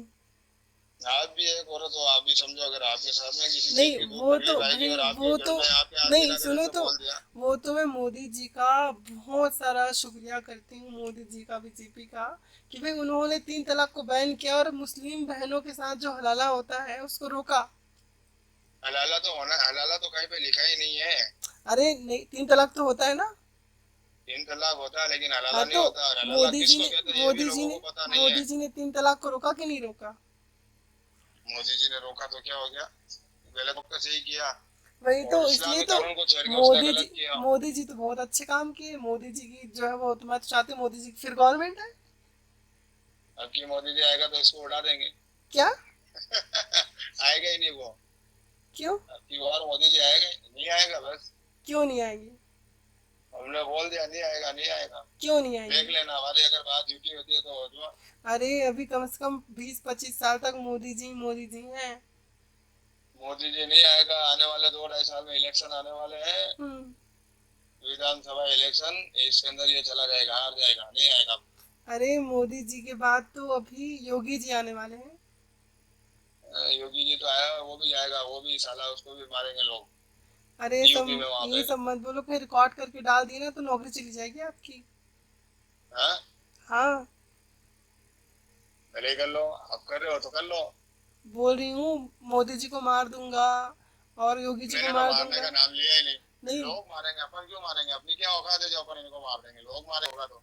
आप भी एक औरत हो, आप भी समझो, अगर आपके साथ में किसी चीज नहीं की वो तो तकलीफ आएगी भाई और वो आपके घर तो में आपके आदमी नहीं, ना करे सुनो तो तो बोल दिया। वो तो मैं मोदी जी का बहुत सारा शुक्रिया करती हूँ, मोदी जी का, बीजेपी का, कि भाई उन्होंने 3 तलाक को बैन किया और मुस्लिम बहनों के साथ जो हलाला होता है उसको रोका। हलाला तो होना, हलाला तो कहीं पे लिखा ही नहीं है। अरे नहीं, 3 तलाक तो होता है ना। 3 तलाक होता है लेकिन हाँ हलाला नहीं तो होता, और हलाला मोदी जी किसको ने कहते हैं ये भी मोदी जी लोगों ने को पता नहीं है। मोदी जी ने 3 तलाक को रोका कि नहीं रोका? मोदी जी ने रोका तो क्या हो गया, गलत वक्त पे सही किया, वही तो, और इसलिए इस्लामी तो कानून को छेड़ के उसने मोदी जी गलत किया। मोदी जी तो बहुत अच्छे काम किए। मोदी जी की जो है वो, मैं तो चाहती हूँ मोदी जी की फिर गवर्नमेंट है। अब की मोदी जी आएगा तो इसको उड़ा देंगे। क्या? आएगा ही नहीं वो। क्यों? अब की बार मोदी जी आएगा ही नहीं, आएगा बस। क्यों नहीं आएगी? हमने बोल दिया नहीं आएगा, नहीं आएगा। क्यों नहीं देख आएगी? लेना, हमारी अगर बात झूठी होती है तो हो जाओ। अरे अभी कम से कम 20-25 साल तक मोदी जी हैं। मोदी जी नहीं आएगा, आने वाले 2 ढाई साल में इलेक्शन आने वाले हैं, हम्म। विधानसभा इलेक्शन, इसके अंदर ये चला जाएगा, हार जाएगा, नहीं आएगा। अरे मोदी जी के बाद तो अभी योगी जी आने वाले हैं। योगी जी तो आया, वो भी जाएगा, वो भी साला, उसको भी मारेंगे लोग अरे यूपी सब में वहां ये पे। सब मत बोलो, कहीं रिकॉर्ड करके डाल दिए ना तो नौकरी चली जाएगी आपकी। हाँ, हाँ, भले ही कर लो, आप कर रहे हो तो कर लो। बोल रही हूँ, मोदी जी को मार दूंगा और योगी जी को मैंने तो मार मारने का दूंगा। नाम लिया ही नहीं। नहीं लोग मारेंगे, अपन क्यों मारेंगे, अपनी क्या औकात है जो अपन इनको मार देंगे, लोग मारे होगा तो।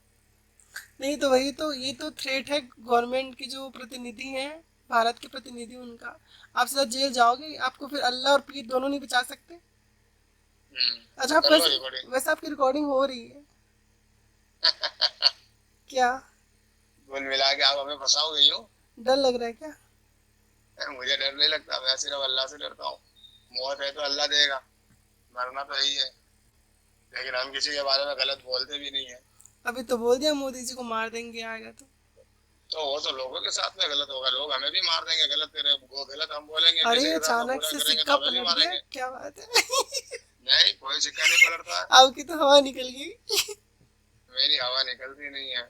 नहीं, तो वही तो, ये तो थ्रेट है गवर्नमेंट की जो प्रतिनिधि हैं, भारत के प्रतिनिधि, उनका। आप सीधा जेल जाओगे, आपको फिर अल्लाह और पीर दोनों नहीं बचा सकते। अच्छा, आप कर लो वैसे रिकॉर्डिंग। वैसे आपकी रिकॉर्डिंग हो रही है क्या? कुल मिला के आप हमें फंसाओगे यूं। डर लग रहा है क्या? मुझे डर नहीं लगता, मैं सिर्फ अल्लाह से डरता हूँ। मौत है तो अल्लाह देगा, मरना तो यही है, लेकिन हम किसी के बारे में गलत बोलते भी नहीं है। अभी तो बोल दिया मोदी जी को मार देंगे, आएगा तो। तो वो तो लोगों के साथ में गलत होगा, लोग हमें भी मार देंगे, गलत करे वो गलत हम बोलेंगे, अरे किसी के साथ में अचानक बुरा से करेंगे सिक्का तो हमें भी पलट गया, मारेंगे। क्या बात है? नहीं, कोई सिक्का नहीं पलटता। आपकी तो हवा निकल गई। मेरी हवा निकलती नहीं है।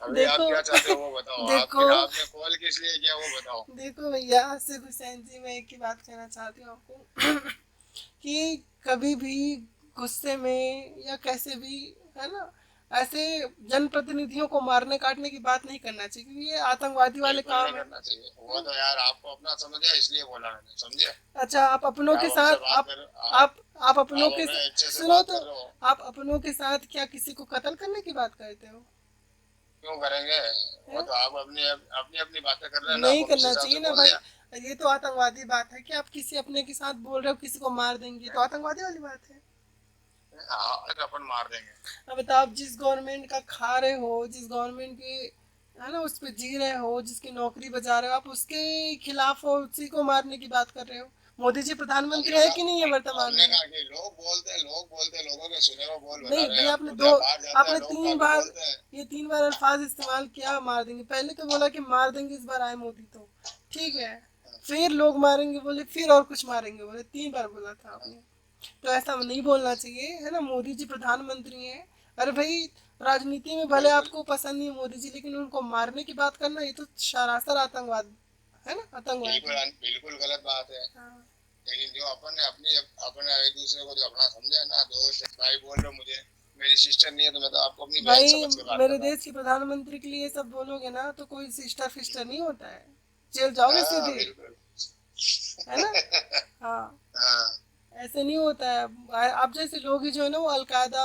अभी आप देखो क्या चाहते हो वो बताओ, आप देखो फिर आपने कॉल किस लिए किया वो बताओ। देखो भैया, आसिफ हुसैन जी, मैं एक ही बात कहना चाहती हूँ आपको कि कभी भी गुस्से में या कैसे भी, है ना, ऐसे जनप्रतिनिधियों को मारने काटने की बात नहीं करना चाहिए, क्योंकि ये आतंकवादी वाले बिल्कुल नहीं काम है। करना चाहिए, वो तो यार आपको अपना समझा इसलिए बोला मैंने, समझे। अच्छा, आप अपनों के आप हमसे साथ, बात आप कर, आप अपनों आप के हमें अच्छे से सुनो बात तो, कर रहे हो। आप अपनों के साथ क्या किसी को कत्ल करने की बात करते हो? क्यों करेंगे, वो है? तो आप अपनी अपनी अपनी बातें कर रहे हैं ना, नहीं आप उस करना हिसाब चाहिए से ना बोल भाई। दिया। ये तो आतंकवादी बात है कि आप किसी अपने के साथ बोल रहे हो किसी को मार देंगे, तो आतंकवादी वाली बात है। हाँ, तो अपन मार देंगे। अब बताओ, आप जिस गवर्नमेंट का खा रहे हो, जिस गवर्नमेंट के, है ना, उस पर जी रहे हो, जिसकी नौकरी बजा रहे हो, आप उसके खिलाफ हो, उसी को मारने की बात कर रहे हो। मोदी जी प्रधानमंत्री हमने है कहा, कि नहीं है वर्तमान हमने में? कहा कि लोग बोलते हैं, लोगों के सुने हुए बोल बता नहीं रहे हैं, भैया, हम आपने खुद दो बाहर जाते हैं, आपने लोग तीन काफी बार बोलते हैं। ये 3 बार अल्फाज इस्तेमाल किया, मार देंगे। पहले तो बोला कि मार देंगे इस बार आए मोदी तो ठीक है, फिर लोग मारेंगे बोले, फिर और कुछ मारेंगे बोले, 3 बार बोला था आपने। तो ऐसा नहीं बोलना चाहिए, है ना, मोदी जी प्रधानमंत्री हैं। अरे भाई, राजनीति में भले बिल्कुल आपको पसंद नहीं है मोदी जी, लेकिन उनको मारने की बात करना, ये तो सरासर आतंकवाद है ना, आतंकवाद बिल्कुल है। बिल्कुल गलत बात है। हाँ। लेकिन जो अपन ने अपनी, अपने एक दूसरे को जो अपना समझे है ना, दोस्त भाई बोल रहे हो मुझे, मेरी सिस्टर नहीं है तो मैं तो आपको अपनी बहन भाई, समझ के बात कर मेरे रहा हूँ। देश के प्रधानमंत्री के लिए ये सब बोलोगे ना तो कोई सिस्टर फिस्टर नहीं होता है, जेल जाओगे हाँ सीधे, बिल्कुल। है ना। हाँ, हाँ, ऐसे नहीं होता है। आप जैसे लोग ही जो है ना, वो अलकायदा,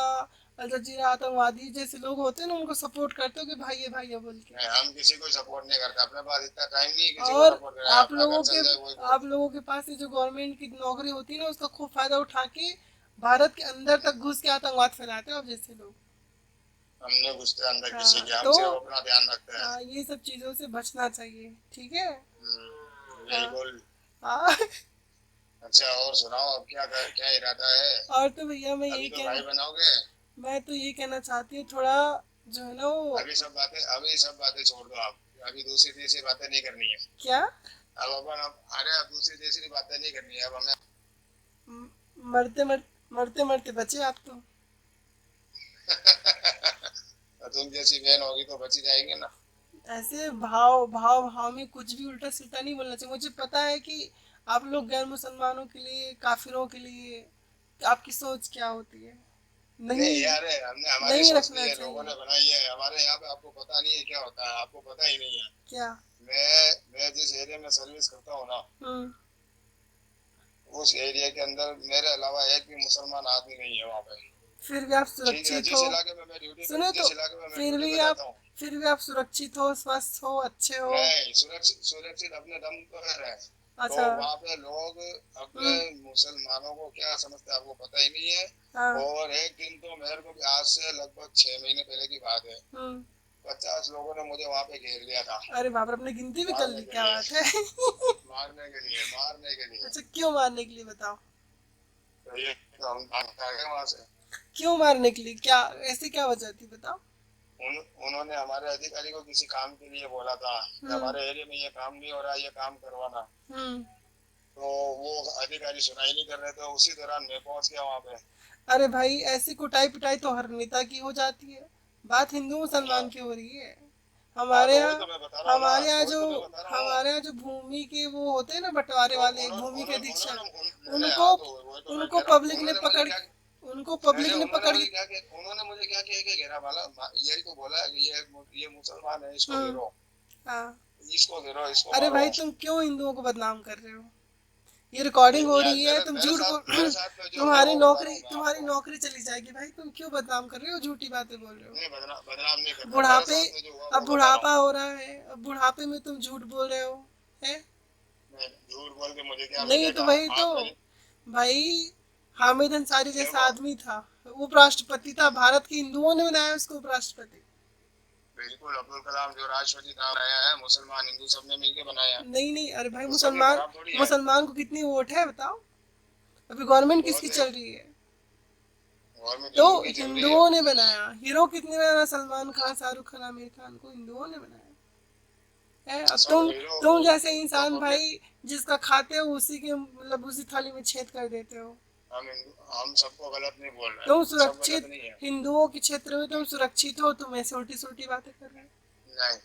अल जजीरा, आतंकवादी जैसे लोग होते हैं ना, उनको सपोर्ट करते हो कि भाई है बोल के। नहीं हम किसी को सपोर्ट नहीं करते, अपने पास इतना टाइम नहीं है किसी को और सपोर्ट करें, अपना घर चल जाए वही बहुत आप लोगों के पास ये जो गवर्नमेंट की नौकरी होती है ना, उसका खूब फायदा उठा के भारत के अंदर तक घुस के आतंकवाद फैलाते हो आप जैसे लोग। है। हमने घुसते अंदर किसी हाँ के, हम तो, सिर्फ अपना ध्यान रखते हैं। ये सब चीज़ों से बचना चाहिए, ठीक है। हाँ। बिल्कुल। हाँ। अच्छा, और सुनाओ, अब क्या क्या इरादा है। और तो भैया अभी तो भाई बनाओगे। मैं तो ये कहना चाहती हूँ, थोड़ा जो है ना वो, अभी सब बातें छोड़ दो आप, अभी दूसरी तीसरी बातें नहीं करनी है। क्या, अब अपन, अब अरे अब दूसरी तीसरी बातें नहीं करनी है अब हमें। मरते मरते मरते बचे आप तो। तुम जैसी बहन होगी तो बची जाएंगे ना। ऐसे भाव भाव भाव में कुछ भी उल्टा सीधा नहीं बोलना चाहिए। मुझे पता है कि आप लोग गैर मुसलमानों के लिए, काफिरों के लिए आपकी सोच क्या होती है। नहीं नहीं, यार, हमने हमारी नहीं सोच नहीं रखना है, लोगों चाहिए। ने बनाई है हमारे यहाँ पे। आपको पता नहीं है क्या होता है, आपको पता ही नहीं है। क्या? मैं जिस एरिया में सर्विस करता हूँ ना, हम्म। उस एरिया के अंदर मेरे अलावा एक भी मुसलमान आदमी नहीं है वहाँ पे। फिर भी आप ठीक है, सुरक्षित हो। सुनो तो, जिस इलाके में मैं फिर ड्यूटी भी पे आप जाता हूँ, फिर भी आप सुरक्षित हो, स्वस्थ हो, अच्छे हो। नहीं, सुरक्षित सुरक्षित अपने दम पर है। तो अच्छा। वहाँ पे लोग अपने हम्म। मुसलमानों को क्या समझते हैं आपको पता ही नहीं है। हाँ। और एक दिन तो मेरे को भी, आज से लगभग 6 महीने पहले की बात है, हम्म। 50 लोगों ने मुझे वहाँ पे घेर लिया था। अरे बाप रे, आपने गिनती भी कर मारने ली, के क्या लिए, बात है। मारने के लिए। अच्छा, क्यों मारने के लिए बताओ? तो ये तो हम भाग गए वहाँ से। क्यों मारने के लिए, क्या ऐसी क्या वजह थी बताओ? उन्होंने हमारे अधिकारी को किसी काम के लिए बोला था कि हम्म। हमारे एरिया में ये काम नहीं हो रहा, ये काम करवाना। हम्म। तो वो अधिकारी सुनाई नहीं कर रहे थे, उसी दौरान मैं पहुंच गया वहाँ पे। अरे भाई, ऐसी कुटाई पिटाई तो हर नेता की हो जाती है। बात हिंदू हाँ, मुसलमान की हो रही है। हाँ, हमारे तो वही यहाँ तो मैं बता रहा हूँ ना, वही तो मैं बता रहा हूँ। हमारे यहाँ जो भूमि के वो होते हैं ना, बंटवारे तो वाले, उन्होंने भूमि के उन्होंने अधीक्षक, उन्होंने उनको हाँ, तो वही तो मैं उनको कह रहा हूँ। पब्लिक ने पकड़ उनको नहीं पब्लिक नहीं, ने पकड़ के। उन्होंने मुझे क्या किया कि घेरा वाला, यही तो बोला कि ये मुसलमान है, इसको हम्म। घेरो, हाँ। इसको अरे मारो। भाई, तुम क्यों हिंदुओं को बदनाम कर रहे हो? ये रिकॉर्डिंग हो यार, रही है, तुम झूठ बोल। मेरे साथ में जो हुआ तुम्हारी वो बता रहा नौकरी हूँ मैं तुम्हारी आपको। नौकरी चली जाएगी भाई। तुम क्यों बदनाम कर रहे हो, झूठी बातें बोल रहे हो? नहीं, बदनाम नहीं कर रहा, मेरे बुढ़ापे साथ में जो हुआ अब वो बता रहा बुढ़ापा हूँ। हो रहा है, अब बुढ़ापे में तुम झूठ बोल रहे हो, है? नहीं, झूठ बोल के मुझे क्या नहीं तो मिलेगा? वही तो। आप मेरे भाई, हामिद अंसारी जैसा देखो, आदमी था, उपराष्ट्रपति था, भारत के हिंदुओं ने बनाया उसको उपराष्ट्रपति। बिल्कुल अब्दुल कलाम जो राष्ट्रपति था बनाया है, मुसलमान हिंदू सबने मिलके बनाया। नहीं नहीं, अरे भाई, तो सबने मुसलमान खराब थोड़ी है। मुसलमान को कितनी वोट है बताओ? अभी गवर्नमेंट किसकी बहुत है, चल रही है? गवर्नमेंट तो हिंदू की चल रही है। हिंदुओं ने बनाया। हीरो कितने बनाया? सलमान खान, शाहरुख खान, आमिर खान को हिंदुओं ने बनाया है। अब सब हीरो तुम जैसे तो इंसान पब्लिक। भाई, जिसका खाते हो उसी के मतलब उसी थाली में छेद कर देते हो। हम सबको गलत नहीं बोल रहे, तुम सब गलत सुरक्षित, नहीं है। हिंदुओं के क्षेत्र में तुम सुरक्षित हो, तुम ऐसे उल्टी सुल्टी बातें कर रहे हो। नहीं,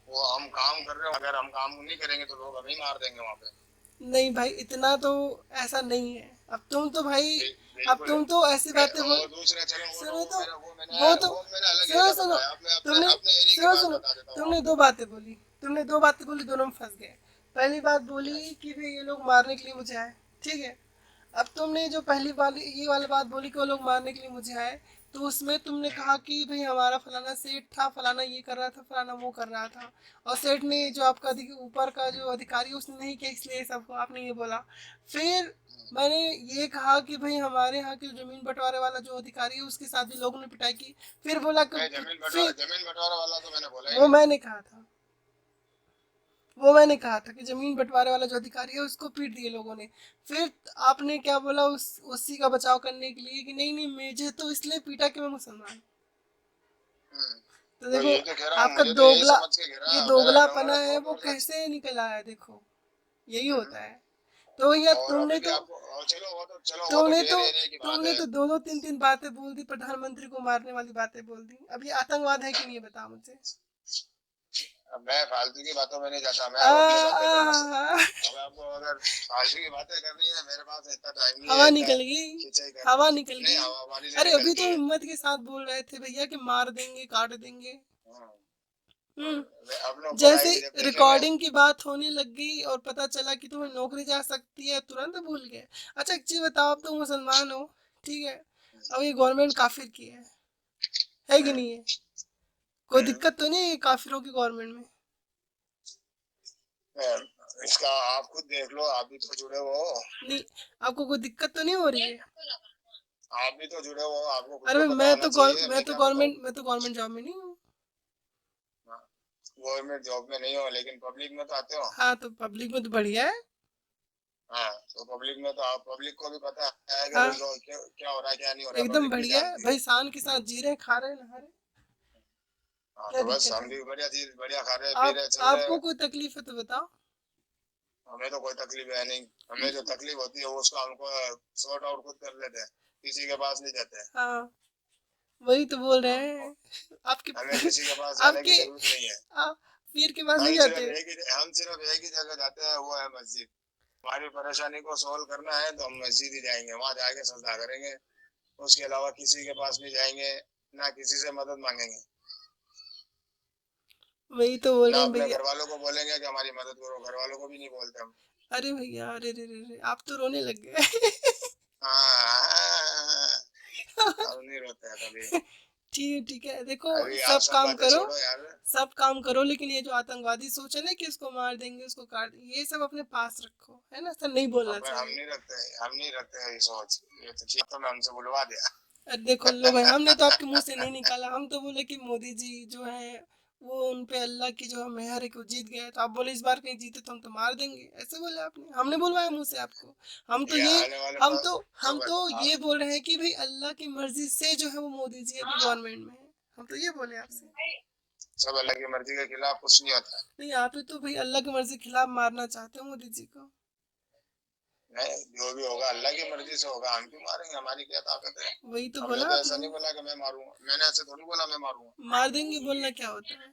वो हम काम कर रहे हो, अगर हम काम नहीं करेंगे तो लोग हमें मार देंगे वहाँ पे। नहीं भाई, इतना तो ऐसा नहीं है। अब तुम तो भाई, अब बिल्कुल है। तुम तो ऐसी बातें बोल। और दूसरा, चलो सुनो तो, मैंने वो तो, वो मैंने अलग सुनो एरिया सुनो, बताया। अब मैं अपने तुमने अपने एरिया की सुनो बात सुनो, बता देता हूँ तुमने दो आपको। बातें बोली। तुमने दो बातें बोली, दोनों में फंस गए। पहली बात बोली कि भाई ये लोग मारने के लिए मुझे आए, ठीक है। अब तुमने जो पहली वाली ये वाली बात बोली कि वो लोग मारने के लिए मुझे आए, तो उसमें तुमने कहा कि भाई हमारा फलाना सेठ था, फलाना ये कर रहा था, फलाना वो कर रहा था, और सेठ ने जो आपका ऊपर का जो अधिकारी है उसने नहीं किया, इसलिए सबको आपने ये बोला। फिर मैंने ये कहा कि भाई हमारे यहाँ के जमीन बंटवारे वाला जो अधिकारी है उसके साथ भी लोगों ने पिटाई की। फिर बोला कि नहीं, फिर जमीन बंटवारा वाला तो मैंने बोला ही वो नहीं। मैंने कहा था वो मैंने कहा था कि जमीन बंटवारे वाला जो अधिकारी है उसको पीट दिए लोगों ने। फिर आपने क्या बोला उसी का बचाव करने के लिए कि नहीं नहीं, मुझे तो इसलिए पीटा कि मैं मुसलमान हूं। तो तो देखो, ये तो कह रहा हूँ, आपका मुझे तो यही दोगला समझ के घेरा ये मेरा, दोगलापना उन्होंने है दो वो दौर से। कैसे निकल आया, देखो। यही होता है। तो भैया, और अभी भी आपको, चलो वो तो डेर एरिया की बात तुमने है। तो दो दो तीन तीन बातें बोल दी, प्रधानमंत्री को मारने वाली बातें बोल दी। अब ये आतंकवाद है कि नहीं, ये बताओ मुझे। अब मैं फालतू की बातों में नहीं जाता, मैं आ, अब अपनी बातें आ, करना आ, अब आपको अगर फालतू की बातें करनी है, मेरे पास इतना टाइम नहीं है, हवा इतना निकल गई, खिंचाई कर। हवा निकल नहीं, गई। हवा हमारी नहीं अरे अभी तो निकलती है। हिम्मत के साथ बोल रहे थे भैया कि मार देंगे, काट देंगे। हाँ, अब हम्म। लोग जैसे बुलाएंगे जब देखेंगे। रिकॉर्डिंग की बात होने लग गई और पता चला कि तुम्हें नौकरी जा सकती है, तुरंत भूल गए। अच्छा, एक चीज बताओ, अब तुम मुसलमान हो, ठीक है। अब ये गवर्नमेंट काफिर की है कि नहीं है? कोई दिक्कत तो नहीं है काफिरों की गवर्नमेंट में? इसका आप खुद देख लो, आप भी तो जुड़े हो। नहीं, आपको कोई दिक्कत तो नहीं हो रही है? आप भी तो जुड़े हो, आपको खुद अरे तो भाई, पता होना चाहिए, मैं क्या बताऊं। मैं तो गवर्नमेंट जॉब में नहीं हूँ। गवर्नमेंट जॉब में नहीं हो, लेकिन पब्लिक में तो आते हो। हाँ, तो पब्लिक में तो बढ़िया है। हाँ, तो पब्लिक में तो आप, पब्लिक को भी पता है कि हाँ, भाई क्या हो रहा है, क्या नहीं हो रहा है, एकदम पब्लिक भी बढ़िया है जानती है। भाई, शान के साथ जी रहे, खा रहे, नहा रहे। हाँ, क्या तो बस दिक्कत हम है? भी बढ़िया चीज, बढ़िया खा रहे पी रहे चल रहे आपको हैं। कोई तकलीफ है तो बताओ। हमें तो कोई तकलीफ है नहीं। हमें जो तकलीफ होती है वो उसको हमको सॉर्ट आउट खुद कर लेते हैं, किसी के पास नहीं जाते। हाँ, वही तो बोल रहे हैं आपके हमें किसी के पास जाने की आपके जरूरत नहीं है। आप पीर के पास नहीं जाते? हम सिर्फ एक ही जगह जाते हैं, वो है मस्जिद। हमारी परेशानी को सॉल्व करना है तो हम मस्जिद ही जाएंगे, वहां जाके सजदा करेंगे। उसके अलावा किसी के पास नहीं जाएंगे, ना किसी से मदद मांगेंगे, वही तो बोल ना रहे हैं अपने भैया। घर वालों को बोलेंगे कि हमारी मदद करो, घर वालों को भी नहीं बोलते हम। अरे भैया, अरे रे रे रे, आप तो रोने लग गए। हाँ, हम नहीं रोते हैं कभी। ठीक है, ठीक है, देखो अभी आप सब सब काम बातें करो, छोड़ो यार। सब काम करो, लेकिन ये जो आतंकवादी सोच है ना कि उसको मार देंगे, उसको काट देंगे, ये सब अपने पास रखो, है ना, सर नहीं बोलना अपन चाहिए। हम नहीं रखते हैं ये सोच। ये तो ठीक, तो मैं हमसे बुलवा दिया। अरे देखो लो भाई, हमने तो आपके मुंह से नहीं निकाला, हम तो बोले कि मोदी जी जो है वो उन पे अल्लाह की जो मेहर है कि वो जीत गए, तो आप बोले इस बार कहीं जीते तो हम तो मार देंगे, ऐसे बोले आपने, हमने बोलवाया मुंह से आपको। हम तो ये ये आने वाले हम पर तो हम सब तो ये बोल रहे हैं कि भाई अल्लाह की मर्जी से जो है वो मोदी जी अभी गवर्नमेंट में है, हम तो ये बोले आपसे। सब अल्लाह की मर्जी के खिलाफ कुछ नहीं होता। नहीं, आप ही तो भाई अल्लाह की मर्जी के खिलाफ मारना चाहते हो मोदी जी को। नहीं, जो भी होगा अल्लाह की मर्जी से होगा, हम क्यों मारेंगे, हमारी क्या ताकत है। वही तो हमने बोला तो ऐसा आपने, नहीं बोला कि मैं मारूंगा, मैंने ऐसे थोड़ी बोला मैं मारूंगा। मार देंगे बोलना क्या होता है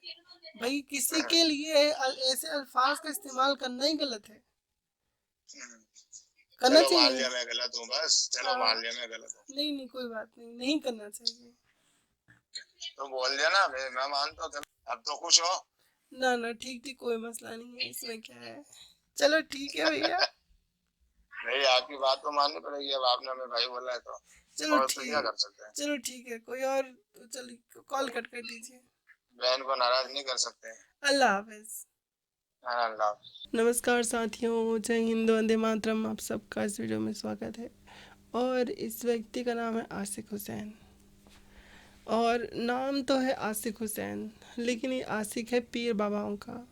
भाई, किसी के लिए ऐसे अल्फाज का इस्तेमाल करना ही गलत है, करना चलो मान चाहिए। लिया मैं गलत हूँ, बस चलो हाँ, मान लिया मैं गलत हूँ। नहीं नहीं कोई बात नहीं, नहीं करना चाहिए। तो बोल दिया ना, मैं मानता हूँ, चलो अब तो खुश हो। ना ना, ठीक ठीक, कोई मसला नहीं है, इसमें क्या है। चलो ठीक है भैया। नहीं, आपकी बात तो माननी पड़ेगी, अब आपने हमें भाई बोला है तो। चलो और तो क्या ठीक, कर सकते हैं। चलो ठीक है, कोई और, तो चलिए कॉल कट कर दीजिए। बहन को नाराज नहीं कर सकते। अल्लाह हाफिज। हाँ, अल्लाह। नमस्कार साथियों, जय हिंद, वंदे मातरम, आप सबका इस वीडियो में स्वागत है। और इस व्यक्ति का नाम है आसिक हुसैन, और नाम तो है आसिक हुसैन, लेकिन ये आसिक है पीर बाबाओं का।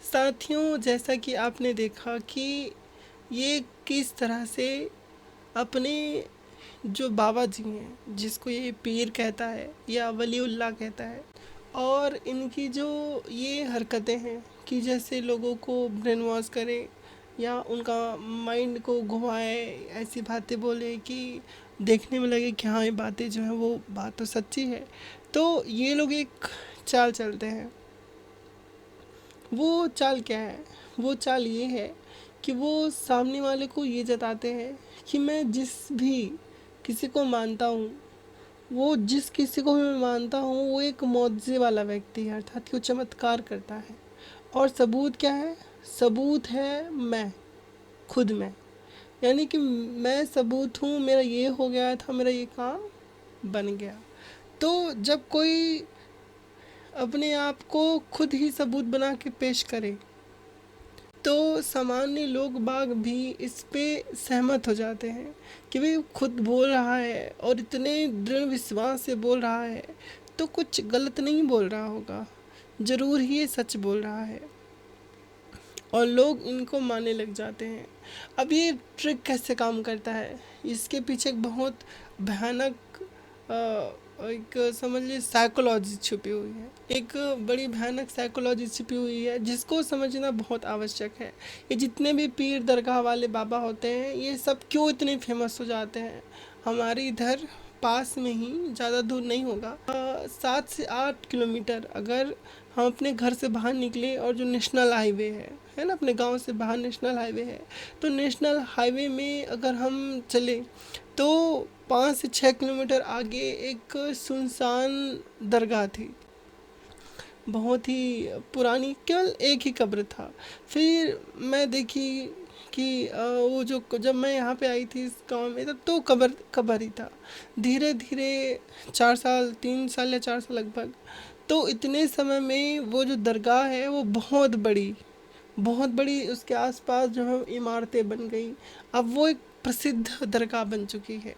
साथियों, जैसा कि आपने देखा कि ये किस तरह से अपने जो बाबा जी हैं, जिसको ये पीर कहता है या वलीउल्लाह कहता है, और इनकी जो ये हरकतें हैं कि जैसे लोगों को ब्रेन वॉश करें या उनका माइंड को घुमाए, ऐसी बातें बोले कि देखने में लगे कि हाँ ये बातें जो है वो बात तो सच्ची है, तो ये लोग एक चाल चलते हैं। वो चाल क्या है? वो चाल ये है कि वो सामने वाले को ये जताते हैं कि मैं जिस भी किसी को मानता हूँ, वो जिस किसी को भी मैं मानता हूँ वो एक मौजज़े वाला व्यक्ति है, अर्थात कि वो चमत्कार करता है। और सबूत क्या है? सबूत है मैं, खुद मैं, यानी कि मैं सबूत हूँ, मेरा ये हो गया था, मेरा ये काम बन गया। तो जब कोई अपने आप को खुद ही सबूत बना के पेश करे, तो सामान्य लोग बाग भी इस पे सहमत हो जाते हैं कि भाई खुद बोल रहा है और इतने दृढ़ विश्वास से बोल रहा है, तो कुछ गलत नहीं बोल रहा होगा, ज़रूर ही ये सच बोल रहा है, और लोग इनको मानने लग जाते हैं। अब ये ट्रिक कैसे काम करता है, इसके पीछे एक बहुत भयानक एक समझ लीजिए साइकोलॉजी छुपी हुई है, एक बड़ी भयानक साइकोलॉजी छुपी हुई है, जिसको समझना बहुत आवश्यक है। ये जितने भी पीर दरगाह वाले बाबा होते हैं, ये सब क्यों इतने फेमस हो जाते हैं? हमारे इधर पास में ही, ज़्यादा दूर नहीं होगा, 7 से 8 किलोमीटर अगर हम अपने घर से बाहर निकले और जो नेशनल हाईवे है ना, अपने गांव से बाहर नेशनल हाईवे है, तो नेशनल हाईवे में अगर हम चले तो 5 से 6 किलोमीटर आगे एक सुनसान दरगाह थी, बहुत ही पुरानी, केवल एक ही कब्र था। फिर मैं देखी कि वो जो जब मैं यहाँ पे आई थी इस गांव में, तब तो कब्र ही था। धीरे धीरे 4 साल, 3 साल या 4 साल लगभग, तो इतने समय में वो जो दरगाह है वो बहुत बड़ी, बहुत बड़ी, उसके आसपास जो है इमारतें बन गई। अब वो एक प्रसिद्ध दरगाह बन चुकी है।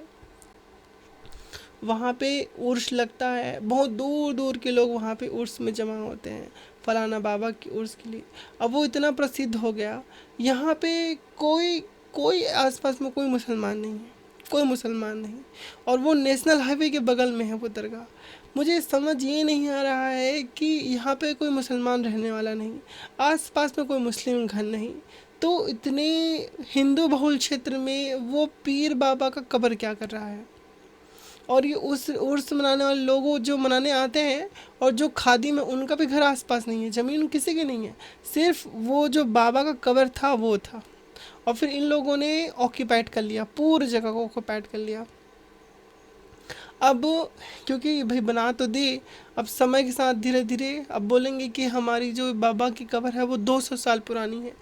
वहाँ पे उर्स लगता है, बहुत दूर दूर के लोग वहाँ पे उर्स में जमा होते हैं, फलाना बाबा की उर्स के लिए। अब वो इतना प्रसिद्ध हो गया, यहाँ पे कोई कोई आसपास में कोई मुसलमान नहीं है, कोई मुसलमान नहीं, और वो नेशनल हाईवे के बगल में है वो दरगाह। मुझे समझ ये नहीं आ रहा है कि यहाँ पे कोई मुसलमान रहने वाला नहीं, आस पास में कोई मुस्लिम घर नहीं, तो इतने हिंदू बहुल क्षेत्र में वो पीर बाबा का कब्र क्या कर रहा है? और ये उर्स मनाने वाले लोग जो मनाने आते हैं, और जो खादी में, उनका भी घर आसपास नहीं है, ज़मीन किसी की नहीं है, सिर्फ वो जो बाबा का कब्र था वो था। और फिर इन लोगों ने ऑक्यूपाइड कर लिया, पूरी जगह को ऑक्यूपाइड कर लिया। अब क्योंकि भाई बना तो दे, अब समय के साथ धीरे धीरे अब बोलेंगे कि हमारी जो बाबा की कब्र है वो 200 साल पुरानी है,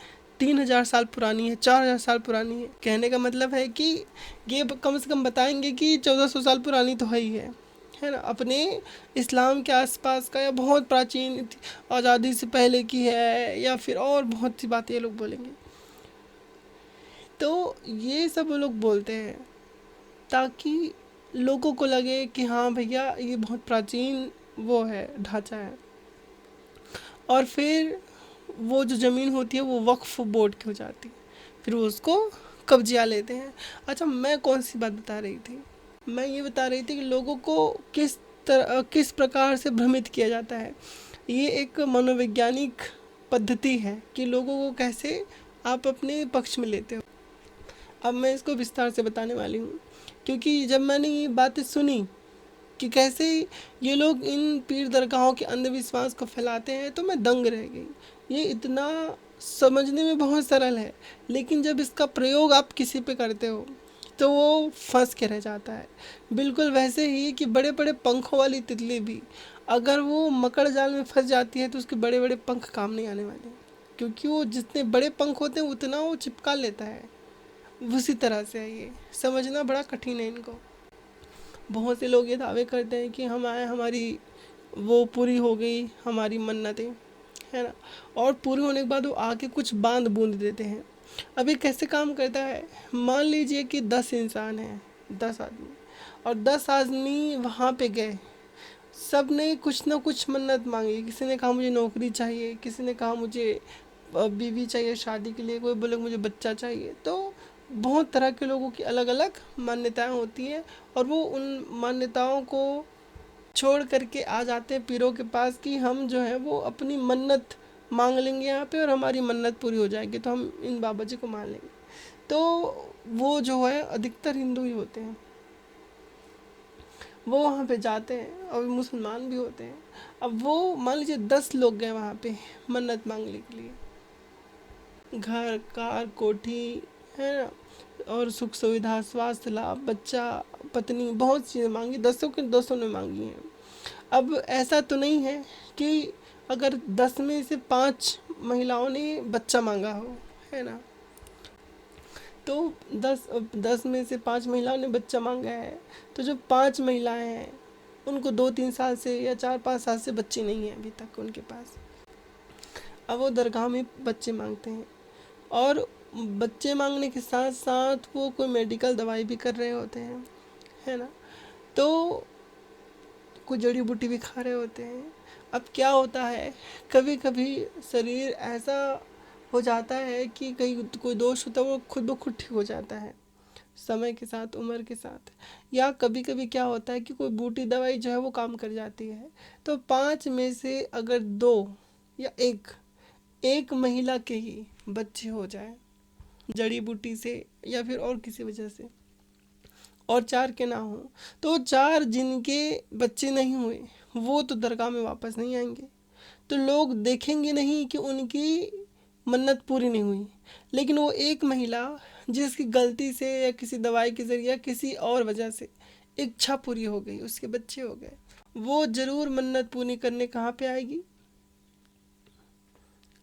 3000 साल पुरानी है, 4000 साल पुरानी है। कहने का मतलब है कि ये कम से कम बताएंगे कि 1400 साल पुरानी तो है ना, अपने इस्लाम के आसपास का, या बहुत प्राचीन आज़ादी से पहले की है, या फिर और बहुत सी बातें ये लोग बोलेंगे। तो ये सब वो लोग बोलते हैं ताकि लोगों को लगे कि हाँ भैया ये बहुत प्राचीन वो है, ढांचा है। और फिर वो जो ज़मीन होती है वो वक्फ बोर्ड की हो जाती है, फिर वो उसको कब्जिया लेते हैं। अच्छा, मैं कौन सी बात बता रही थी? मैं ये बता रही थी कि लोगों को किस प्रकार से भ्रमित किया जाता है। ये एक मनोवैज्ञानिक पद्धति है कि लोगों को कैसे आप अपने पक्ष में लेते हो। अब मैं इसको विस्तार से बताने वाली हूँ, क्योंकि जब मैंने ये बातें सुनी कि कैसे ये लोग इन पीर दरगाहों के अंधविश्वास को फैलाते हैं, तो मैं दंग रह गई। ये इतना समझने में बहुत सरल है, लेकिन जब इसका प्रयोग आप किसी पे करते हो तो वो फंस के रह जाता है। बिल्कुल वैसे ही कि बड़े बड़े पंखों वाली तितली भी अगर वो मकड़ जाल में फंस जाती है तो उसके बड़े बड़े पंख काम नहीं आने वाले, क्योंकि वो जितने बड़े पंख होते हैं उतना वो चिपका लेता है। उसी तरह से है ये, समझना बड़ा कठिन है इनको। बहुत से लोग ये दावे करते हैं कि हम आए, हमारी वो पूरी हो गई, हमारी मन्नतें, है ना, और पूरी होने के बाद वो आके कुछ बांध बूंद देते हैं। अब ये कैसे काम करता है? मान लीजिए कि 10 इंसान हैं, 10 आदमी, और 10 आदमी वहाँ पे गए, सब ने कुछ ना कुछ मन्नत मांगी। किसी ने कहा मुझे नौकरी चाहिए, किसी ने कहा मुझे बीवी चाहिए शादी के लिए, कोई बोले मुझे बच्चा चाहिए। तो बहुत तरह के लोगों की अलग अलग मान्यताएं होती हैं, और वो उन मान्यताओं को छोड़ करके आ जाते हैं पीरों के पास कि हम जो है वो अपनी मन्नत मांग लेंगे यहाँ पे, और हमारी मन्नत पूरी हो जाएगी तो हम इन बाबा जी को मान लेंगे। तो वो जो है अधिकतर हिंदू ही होते हैं, वो वहाँ पे जाते हैं, और मुसलमान भी होते हैं। अब वो मान लीजिए 10 लोग गए वहाँ पे मन्नत मांगने के लिए, घर, कार, कोठी, है ना, और सुख सुविधा, स्वास्थ्य लाभ, बच्चा, पत्नी, बहुत चीज़ें मांगी, 10 के 10 ने मांगी हैं। अब ऐसा तो नहीं है कि अगर 10 में से 5 महिलाओं ने बच्चा मांगा हो, है ना, तो 10 में से 5 महिलाओं ने बच्चा मांगा है, तो जो 5 महिलाएं हैं उनको 2-3 साल से या 4-5 साल से बच्चे नहीं हैं अभी तक उनके पास। अब वो दरगाह में बच्चे मांगते हैं, और बच्चे मांगने के साथ साथ वो कोई मेडिकल दवाई भी कर रहे होते हैं, है ना, तो कोई जड़ी बूटी भी खा रहे होते हैं। अब क्या होता है, कभी कभी शरीर ऐसा हो जाता है कि कहीं कोई दोष होता है वो खुद ब खुद ठीक हो जाता है समय के साथ, उम्र के साथ। या कभी कभी क्या होता है कि कोई बूटी दवाई जो है वो काम कर जाती है। तो 5 में से अगर 2 या एक महिला के ही बच्चे हो जाए जड़ी बूटी से या फिर और किसी वजह से, और 4 के ना हो, तो 4 जिनके बच्चे नहीं हुए वो तो दरगाह में वापस नहीं आएंगे। तो लोग देखेंगे नहीं कि उनकी मन्नत पूरी नहीं हुई, लेकिन वो एक महिला जिसकी गलती से या किसी दवाई के जरिए या किसी और वजह से इच्छा पूरी हो गई, उसके बच्चे हो गए, वो जरूर मन्नत पूरी करने कहाँ पे आएगी?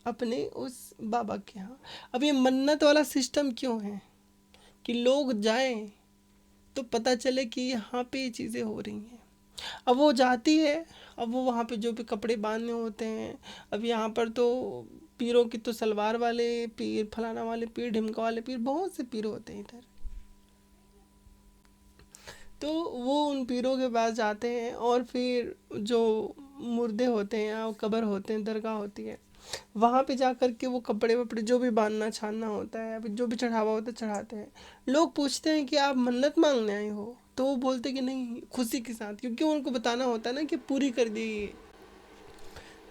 अपने उस बाबा के यहाँ। अब ये मन्नत वाला सिस्टम क्यों है कि लोग जाएं तो पता चले कि यहाँ पे ये चीज़ें हो रही हैं। अब वो जाती है, अब वो वहाँ पे जो भी कपड़े बांधने होते हैं, अब यहाँ पर तो पीरों की तो सलवार वाले पीर, फलाना वाले पीर, ढिमका वाले पीर, बहुत से पीर होते हैं इधर। तो वो उन पीरों के पास जाते हैं, और फिर जो मुर्दे होते हैं या कब्र होते हैं, दरगाह होती है, वहाँ पे जा कर के वो कपड़े वपड़े जो भी बांधना छानना होता है, अभी जो भी चढ़ावा होता है चढ़ाते हैं। लोग पूछते हैं कि आप मन्नत मांगने आए हो? तो वो बोलते कि नहीं, खुशी के साथ, क्योंकि उनको बताना होता है ना कि पूरी कर दी।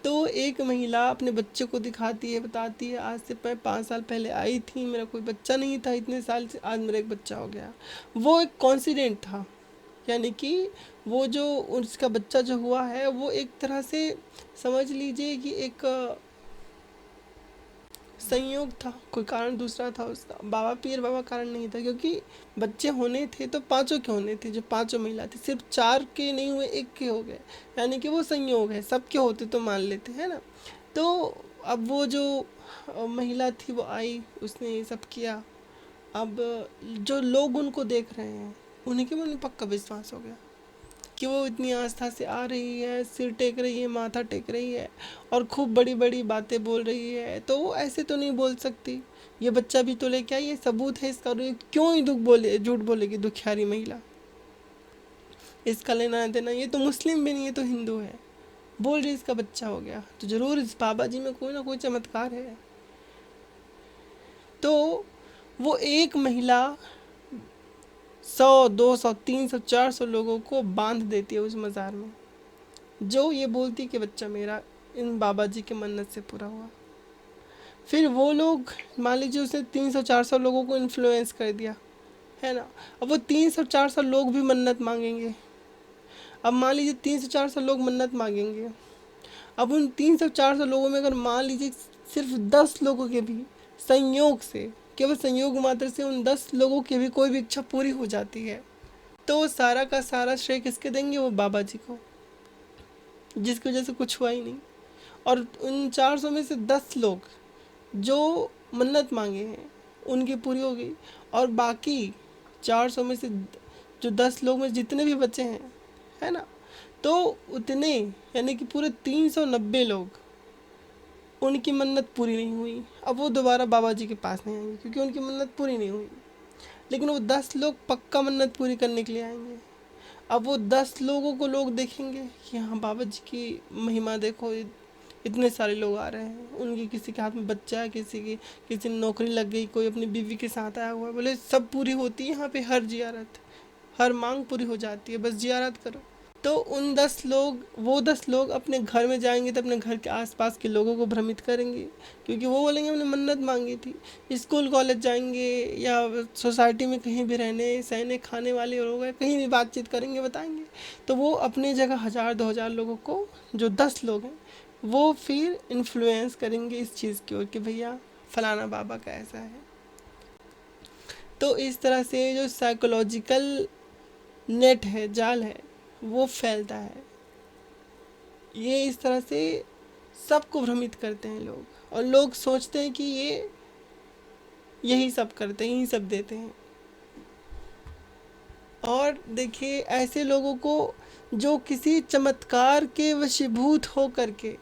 तो एक महिला अपने बच्चे को दिखाती है, बताती है आज से 5 साल पहले आई थी, मेरा कोई बच्चा नहीं था, इतने साल से आज मेरा एक बच्चा हो गया। वो एक कॉन्सिडेंट था यानी कि वो जो उसका बच्चा जो हुआ है वो एक तरह से समझ लीजिए कि एक संयोग था, कोई कारण दूसरा था उसका। बाबा पीर बाबा कारण नहीं था, क्योंकि बच्चे होने थे तो पांचों के होने थे, जो पांचों महिला थी, सिर्फ 4 के नहीं हुए, 1 के हो गए, यानी कि वो संयोग है, सबके होते तो मान लेते हैं ना। तो अब वो जो महिला थी वो आई, उसने ये सब किया। अब जो लोग उनको देख रहे हैं उन्हीं के मन में पक्का विश्वास हो गया कि वो इतनी आस्था से आ रही है, सिर टेक रही है, माथा टेक रही है और खूब बड़ी बड़ी बातें बोल रही है, तो वो ऐसे तो नहीं बोल सकती, ये बच्चा भी तो लेके आई, ये सबूत है इसका, और ये क्यों ही झूठ बोलेगी दुखियारी महिला, इसका लेना देना, ये तो मुस्लिम भी नहीं, ये तो हिंदू है, बोल रही इसका बच्चा हो गया, तो जरूर इस बाबा जी में कोई ना कोई चमत्कार है। तो वो एक महिला 100, 200, 300, 400 लोगों को बांध देती है उस मज़ार में, जो ये बोलती कि बच्चा मेरा इन बाबा जी के मन्नत से पूरा हुआ। फिर वो लोग, मान लीजिए उसने 300-400 लोगों को इन्फ्लुएंस कर दिया, है ना। अब वो 300-400 लोग भी मन्नत मांगेंगे। अब मान लीजिए 300-400 लोग मन्नत मांगेंगे, अब उन 300-400 लोगों में अगर मान लीजिए सिर्फ 10 लोगों के भी संयोग से, केवल संयोग मात्र से उन 10 लोगों की भी कोई भी इच्छा पूरी हो जाती है, तो सारा का सारा श्रेय किसके देंगे? वो बाबा जी को, जिसकी वजह से कुछ हुआ ही नहीं। और उन 400 में से 10 लोग जो मन्नत मांगे हैं उनकी पूरी हो गई, और बाकी 400 में से जो 10 लोग में जितने भी बचे हैं, है ना, तो उतने यानी कि पूरे 390 लोग, उनकी मन्नत पूरी नहीं हुई। अब वो दोबारा बाबा जी के पास नहीं आएंगे क्योंकि उनकी मन्नत पूरी नहीं हुई, लेकिन वो 10 लोग पक्का मन्नत पूरी करने के लिए आएंगे। अब वो 10 लोगों को लोग देखेंगे कि हाँ बाबा जी की महिमा देखो, इतने सारे लोग आ रहे हैं, उनकी किसी के हाथ में बच्चा है, किसी ने नौकरी लग गई, कोई अपनी बीवी के साथ आया हुआ है, बोले सब पूरी होती है यहाँ पे, हर जियारत, हर मांग पूरी हो जाती है, बस जियारत करो। तो उन 10 लोग, वो 10 लोग अपने घर में जाएंगे तो अपने घर के आसपास के लोगों को भ्रमित करेंगे, क्योंकि वो बोलेंगे हमने मन्नत मांगी थी। स्कूल कॉलेज जाएंगे या सोसाइटी में कहीं भी रहने सहने खाने वाले लोग हैं, कहीं भी बातचीत करेंगे, बताएंगे, तो वो अपनी जगह 1000-2000 लोगों को, जो 10 लोग हैं, वो फिर इन्फ्लुएंस करेंगे इस चीज़ की ओर कि भैया फलाना बाबा का ऐसा है। तो इस तरह से जो साइकोलॉजिकल नेट है, जाल है, वो फैलता है। ये इस तरह से सबको भ्रमित करते हैं लोग, और लोग सोचते हैं कि ये यही सब करते हैं, यही सब देते हैं। और देखिए ऐसे लोगों को जो किसी चमत्कार के वशीभूत हो करके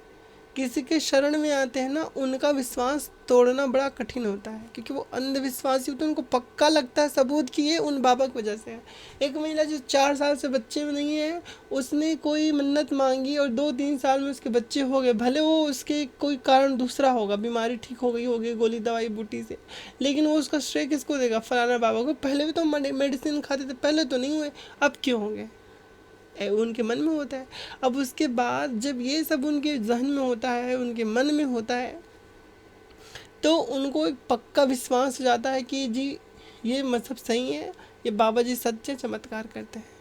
किसी के शरण में आते हैं ना, उनका विश्वास तोड़ना बड़ा कठिन होता है, क्योंकि वो अंधविश्वासी होते हैं, उनको पक्का लगता है सबूत कि ये उन बाबा की वजह से है। एक महिला जो 4 साल से बच्चे में नहीं है, उसने कोई मन्नत मांगी और 2-3 साल में उसके बच्चे हो गए, भले वो उसके कोई कारण दूसरा होगा, बीमारी ठीक हो गई होगी गोली दवाई बूटी से, लेकिन वो उसका श्रेय किसको देगा? फलाना बाबा को। पहले भी तो मेडिसिन खाते थे, पहले तो नहीं हुए, अब क्यों होंगे? उनके मन में होता है। अब उसके बाद जब ये सब उनके जहन में होता है, उनके मन में होता है, तो उनको एक पक्का विश्वास हो जाता है कि जी ये मतलब सही है, ये बाबा जी सच्चे चमत्कार करते हैं।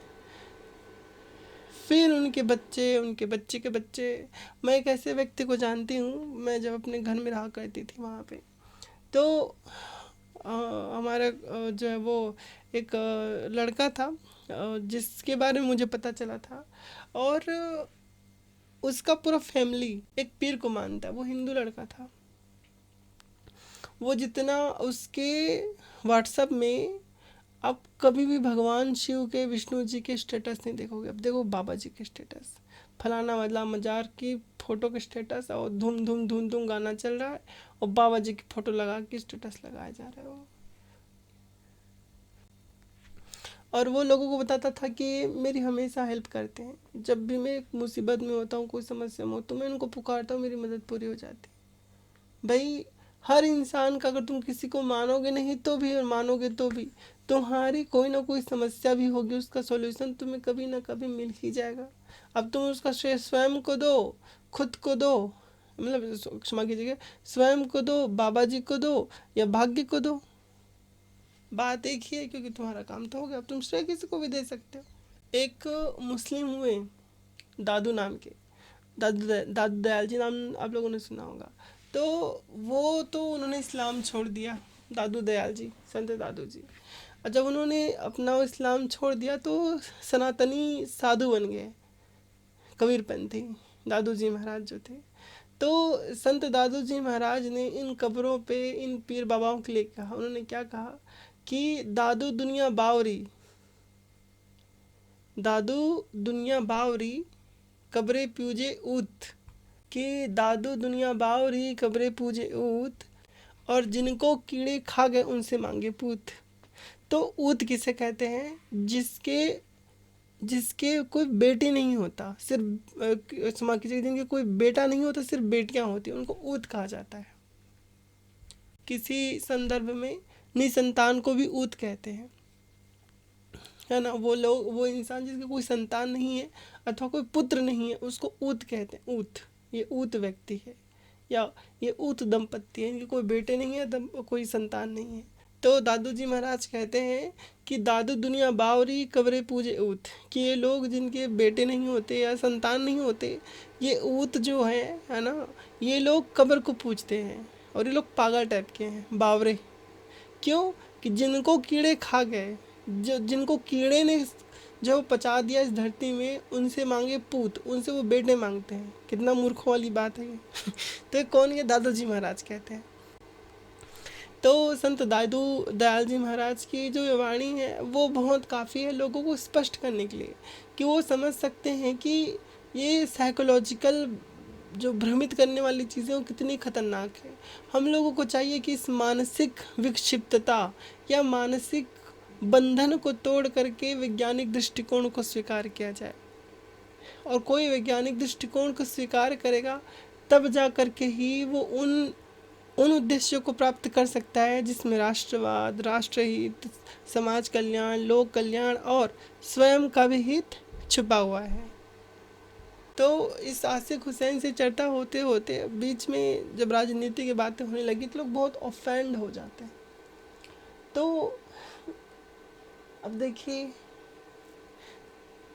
फिर उनके बच्चे, उनके बच्चे के बच्चे। मैं एक ऐसे व्यक्ति को जानती हूँ, मैं जब अपने घर में रहा करती थी वहाँ पे, तो हमारा जो है वो एक लड़का था जिसके बारे में मुझे पता चला था, और उसका पूरा फैमिली एक पीर को मानता है। वो हिंदू लड़का था। वो जितना उसके व्हाट्सएप में आप कभी भी भगवान शिव के, विष्णु जी के स्टेटस नहीं देखोगे। अब देखो बाबा जी के स्टेटस, फलाना वाला मजार की फ़ोटो के स्टेटस, और धूम धूम धूम धूम गाना चल रहा है, और बाबा जी की फ़ोटो लगा के स्टेटस लगाया जा रहा है वो। और वो लोगों को बताता था कि मेरी हमेशा हेल्प करते हैं, जब भी मैं मुसीबत में होता हूँ, कोई समस्या में हो, तो मैं उनको पुकारता हूँ, मेरी मदद पूरी हो जाती है। भाई हर इंसान का, अगर तुम किसी को मानोगे नहीं तो भी, और मानोगे तो भी, तुम्हारी कोई ना कोई समस्या भी होगी, उसका सॉल्यूशन तुम्हें कभी ना कभी मिल ही जाएगा। अब तुम उसका श्रेय स्वयं को दो, खुद को दो, मतलब क्षमा कीजिएगा, स्वयं को दो, बाबा जी को दो, या भाग्य को दो, बात एक ही है, क्योंकि तुम्हारा काम तो हो गया। अब तुम श्रेय किसी को भी दे सकते हो। एक मुस्लिम हुए दादू नाम के, दादू दयाल जी नाम आप लोगों ने सुना होगा। तो वो तो उन्होंने इस्लाम छोड़ दिया, दादू दयाल जी, संत दादू जी। और जब उन्होंने अपना इस्लाम छोड़ दिया तो सनातनी साधु बन गए, कबीरपंथी दादू जी महाराज जो थे। तो संत दादू जी महाराज ने इन कब्रों पे इन पीर बाबाओं के लिए कहा, उन्होंने क्या कहा कि दादू दुनिया बावरी, दादू दुनिया बावरी कब्रे पूजे ऊत, कि दादू दुनिया बावरी कब्रे पूजे ऊत, और जिनको कीड़े खा गए उनसे मांगे पूत। तो ऊत किसे कहते हैं? जिसके जिसके कोई बेटी नहीं होता, सिर्फ क्षमा कीजिए, जिनके कोई बेटा नहीं होता, सिर्फ बेटियां होती हैं, उनको ऊत कहा जाता है। किसी संदर्भ में निसंतान को भी ऊत कहते हैं, है ना। वो लोग, वो इंसान जिसके कोई संतान नहीं है अथवा कोई पुत्र नहीं है, उसको ऊत कहते हैं। ऊत, ये ऊत व्यक्ति है, या ये ऊत दंपत्ति है, इनके कोई बेटे नहीं है, कोई संतान नहीं है। तो दादू जी महाराज कहते हैं कि दादू दुनिया बावरी कब्रे पूजे ऊत, कि ये लोग जिनके बेटे नहीं होते या संतान नहीं होते, ये ऊत जो है ना, ये लोग कब्र को पूजते हैं। और ये लोग पागल टाइप के हैं, बावरे। क्यों? कि जिनको कीड़े खा गए, जो जिनको कीड़े ने जो पचा दिया इस धरती में, उनसे मांगे पूत, उनसे वो बेटे मांगते हैं। कितना मूर्खों वाली बात है ये। तो ये कौन? ये दादू जी महाराज कहते हैं। तो संत दादू दयाल जी महाराज की जो ये वाणी है वो बहुत काफ़ी है लोगों को स्पष्ट करने के लिए, कि वो समझ सकते हैं कि ये साइकोलॉजिकल जो भ्रमित करने वाली चीज़ें वो कितनी खतरनाक है। हम लोगों को चाहिए कि इस मानसिक विक्षिप्तता या मानसिक बंधन को तोड़ करके वैज्ञानिक दृष्टिकोण को स्वीकार किया जाए। और कोई वैज्ञानिक दृष्टिकोण को स्वीकार करेगा तब जा कर के ही वो उन उद्देश्यों को प्राप्त कर सकता है जिसमें राष्ट्रवाद, राष्ट्रहित, समाज कल्याण, लोक कल्याण और स्वयं का भी हित छुपा हुआ है। तो इस आसिक हुसैन से चर्चा होते होते बीच में जब राजनीति की बातें होने लगी तो लोग बहुत ऑफेंड हो जाते हैं। तो अब देखिए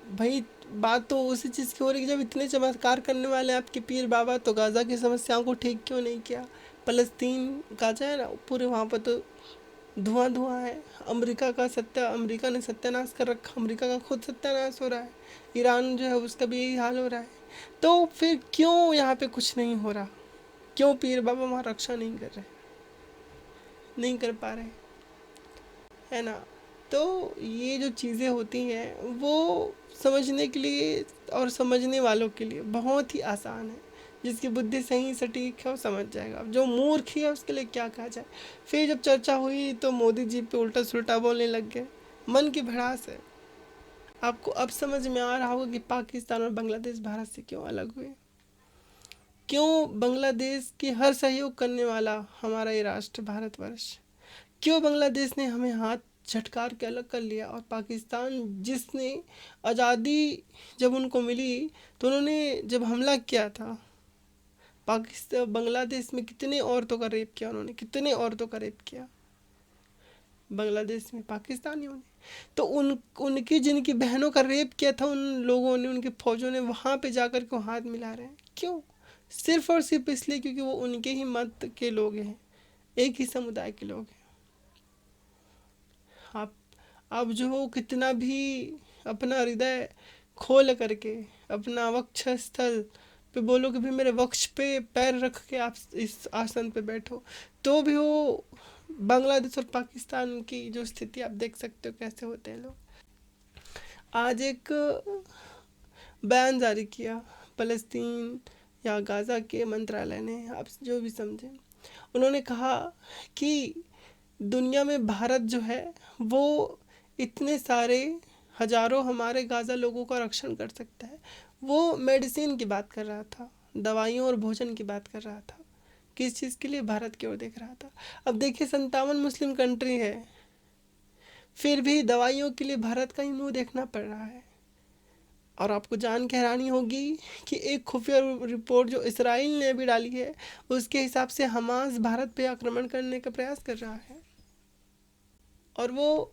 भाई, बात तो उसी चीज़ की हो रही है, जब इतने चमत्कार करने वाले आपके पीर बाबा, तो गाज़ा की समस्याओं को ठीक क्यों नहीं किया? फ़लस्तीन गाज़ा है ना, पूरे वहाँ पर तो धुआं धुआं है। अमेरिका ने सत्यानाश कर रखा, अमेरिका का खुद सत्यानाश हो रहा है। ईरान जो है उसका भी यही हाल हो रहा है। तो फिर क्यों यहाँ पे कुछ नहीं हो रहा? क्यों पीर बाबा वहाँ रक्षा नहीं कर रहे, नहीं कर पा रहे, है ना। तो ये जो चीज़ें होती हैं वो समझने के लिए और समझने वालों के लिए बहुत ही आसान है। जिसकी बुद्धि सही सटीक है वो समझ जाएगा। अब जो मूर्ख ही है उसके लिए क्या कहा जाए। फिर जब चर्चा हुई तो मोदी जी पे उल्टा सुल्टा बोलने लग गए। मन की भड़ास है। आपको अब समझ में आ रहा होगा कि पाकिस्तान और बांग्लादेश भारत से क्यों अलग हुए, क्यों बांग्लादेश की हर सहयोग करने वाला हमारा ये राष्ट्र भारतवर्ष, क्यों बांग्लादेश ने हमें हाथ झटकार के अलग कर लिया, और पाकिस्तान जिसने आज़ादी जब उनको मिली तो उन्होंने जब हमला किया था पाकिस्तान बांग्लादेश में, कितने औरतों का रेप किया उन्होंने, कितने औरतों का रेप किया बांग्लादेश में पाकिस्तानियों ने। तो उनकी जिनकी बहनों का रेप किया था उन लोगों ने, उनके फौजों ने वहाँ पे जाकर के हाथ मिला रहे हैं। क्यों? सिर्फ और सिर्फ इसलिए क्योंकि वो उनके ही मत के लोग हैं, एक ही समुदाय के लोग हैं। आप जो हो कितना भी अपना हृदय खोल करके अपना वक्षस्थल पे बोलो कि भी मेरे वक्ष पे पैर रख के आप इस आसन पे बैठो, तो भी वो बांग्लादेश और पाकिस्तान की जो स्थिति आप देख सकते हो कैसे होते हैं लोग। आज एक बयान जारी किया फ़लस्तीन या गाज़ा के मंत्रालय ने, आप जो भी समझें, उन्होंने कहा कि दुनिया में भारत जो है वो इतने सारे हजारों हमारे गाज़ा लोगों का रक्षण कर सकता है। वो मेडिसिन की बात कर रहा था, दवाइयों और भोजन की बात कर रहा था। किस चीज़ के लिए? भारत की ओर देख रहा था। अब देखिए 57 मुस्लिम कंट्री है, फिर भी दवाइयों के लिए भारत का ही मुंह देखना पड़ रहा है। और आपको जान के हैरानी होगी कि एक खुफिया रिपोर्ट जो इसराइल ने अभी डाली है उसके हिसाब से हमास भारत पे आक्रमण करने का प्रयास कर रहा है। और वो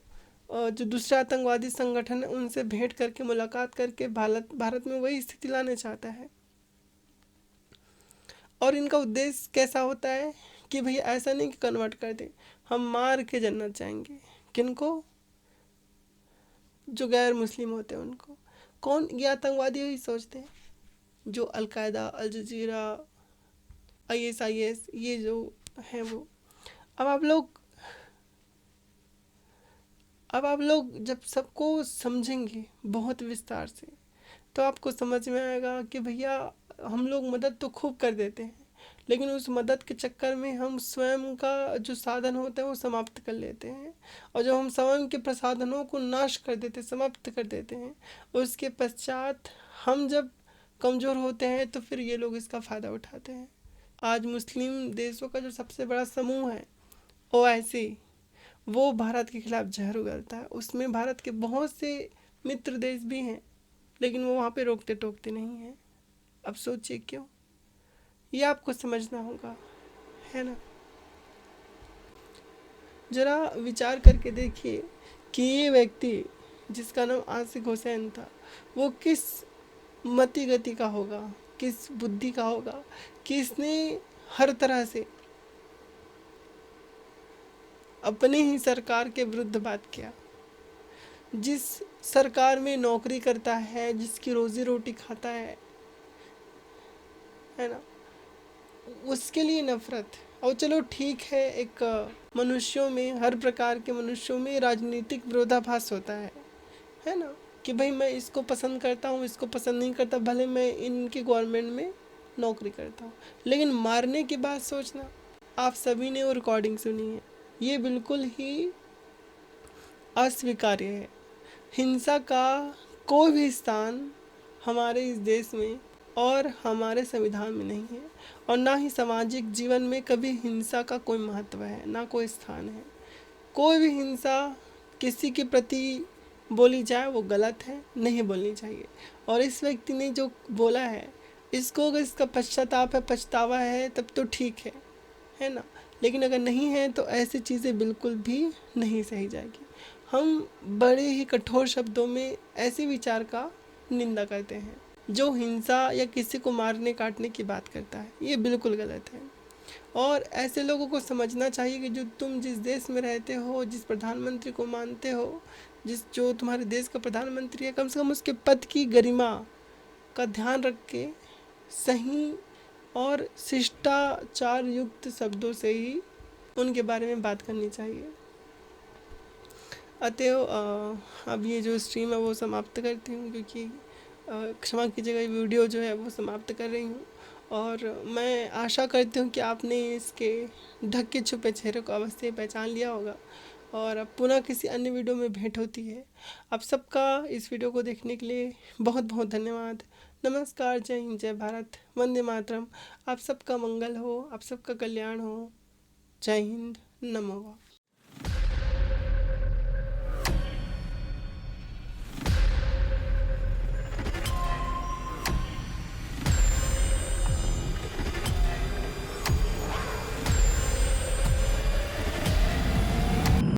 जो दूसरे आतंकवादी संगठन है उनसे भेंट करके, मुलाकात करके भारत में वही स्थिति लाना चाहता है। और इनका उद्देश्य कैसा होता है कि भैया ऐसा नहीं कि कन्वर्ट कर दे, हम मार के जन्नत जाएंगे। किनको? जो गैर मुस्लिम होते हैं उनको। कौन? ये आतंकवादी यही सोचते हैं, जो अलकायदा, अल जजीरा, ISIS, ये जो हैं वो। अब आप लोग जब सबको समझेंगे बहुत विस्तार से, तो आपको समझ में आएगा कि भैया हम लोग मदद तो खूब कर देते हैं, लेकिन उस मदद के चक्कर में हम स्वयं का जो साधन होता है वो समाप्त कर लेते हैं। और जब हम स्वयं के प्रसाधनों को नाश कर देते, समाप्त कर देते हैं, उसके पश्चात हम जब कमज़ोर होते हैं तो फिर ये लोग इसका फ़ायदा उठाते हैं। आज मुस्लिम देशों का जो सबसे बड़ा समूह है OIC, वो भारत के खिलाफ जहर उगलता है। उसमें भारत के बहुत से मित्र देश भी हैं, लेकिन वो वहाँ पे रोकते टोकते नहीं हैं। अब सोचिए क्यों? ये आपको समझना होगा, है ना। जरा विचार करके देखिए कि ये व्यक्ति जिसका नाम आसिक हुसैन था, वो किस मति गति का होगा, किस बुद्धि का होगा, किसने हर तरह से अपने ही सरकार के विरुद्ध बात किया। जिस सरकार में नौकरी करता है, जिसकी रोजी रोटी खाता है ना, उसके लिए नफरत। और चलो ठीक है, एक मनुष्यों में, हर प्रकार के मनुष्यों में राजनीतिक विरोधाभास होता है ना, कि भाई मैं इसको पसंद करता हूँ, इसको पसंद नहीं करता, भले मैं इनकी गवर्नमेंट में नौकरी करता हूँ। लेकिन मारने की बात सोचना, आप सभी ने वो रिकॉर्डिंग सुनी है, ये बिल्कुल ही अस्वीकार्य है। हिंसा का कोई भी स्थान हमारे इस देश में और हमारे संविधान में नहीं है, और ना ही सामाजिक जीवन में कभी हिंसा का कोई महत्व है, ना कोई स्थान है। कोई भी हिंसा किसी के प्रति बोली जाए वो गलत है, नहीं बोलनी चाहिए। और इस व्यक्ति ने जो बोला है, इसको अगर इसका पश्चाताप है, पछतावा है, तब तो ठीक है ना। लेकिन अगर नहीं है तो ऐसी चीज़ें बिल्कुल भी नहीं सही जाएगी। हम बड़े ही कठोर शब्दों में ऐसे विचार का निंदा करते हैं जो हिंसा या किसी को मारने काटने की बात करता है, ये बिल्कुल गलत है। और ऐसे लोगों को समझना चाहिए कि जो तुम जिस देश में रहते हो, जिस प्रधानमंत्री को मानते हो, जो तुम्हारे देश का प्रधानमंत्री है, कम से कम उसके पद की गरिमा का ध्यान रख के सही और शिष्टाचार युक्त शब्दों से ही उनके बारे में बात करनी चाहिए। अतएव अब ये जो स्ट्रीम है वो समाप्त करती हूँ, क्योंकि क्षमा कीजिएगा, ये वीडियो जो है वो समाप्त कर रही हूँ। और मैं आशा करती हूँ कि आपने इसके ढके छुपे चेहरे को अवश्य पहचान लिया होगा। और अब पुनः किसी अन्य वीडियो में भेंट होती है। आप सबका इस वीडियो को देखने के लिए बहुत बहुत धन्यवाद। नमस्कार, जय हिंद, जय भारत, वंदे मातरम। आप सबका मंगल हो, आप सबका कल्याण हो। जय हिंद, नमो।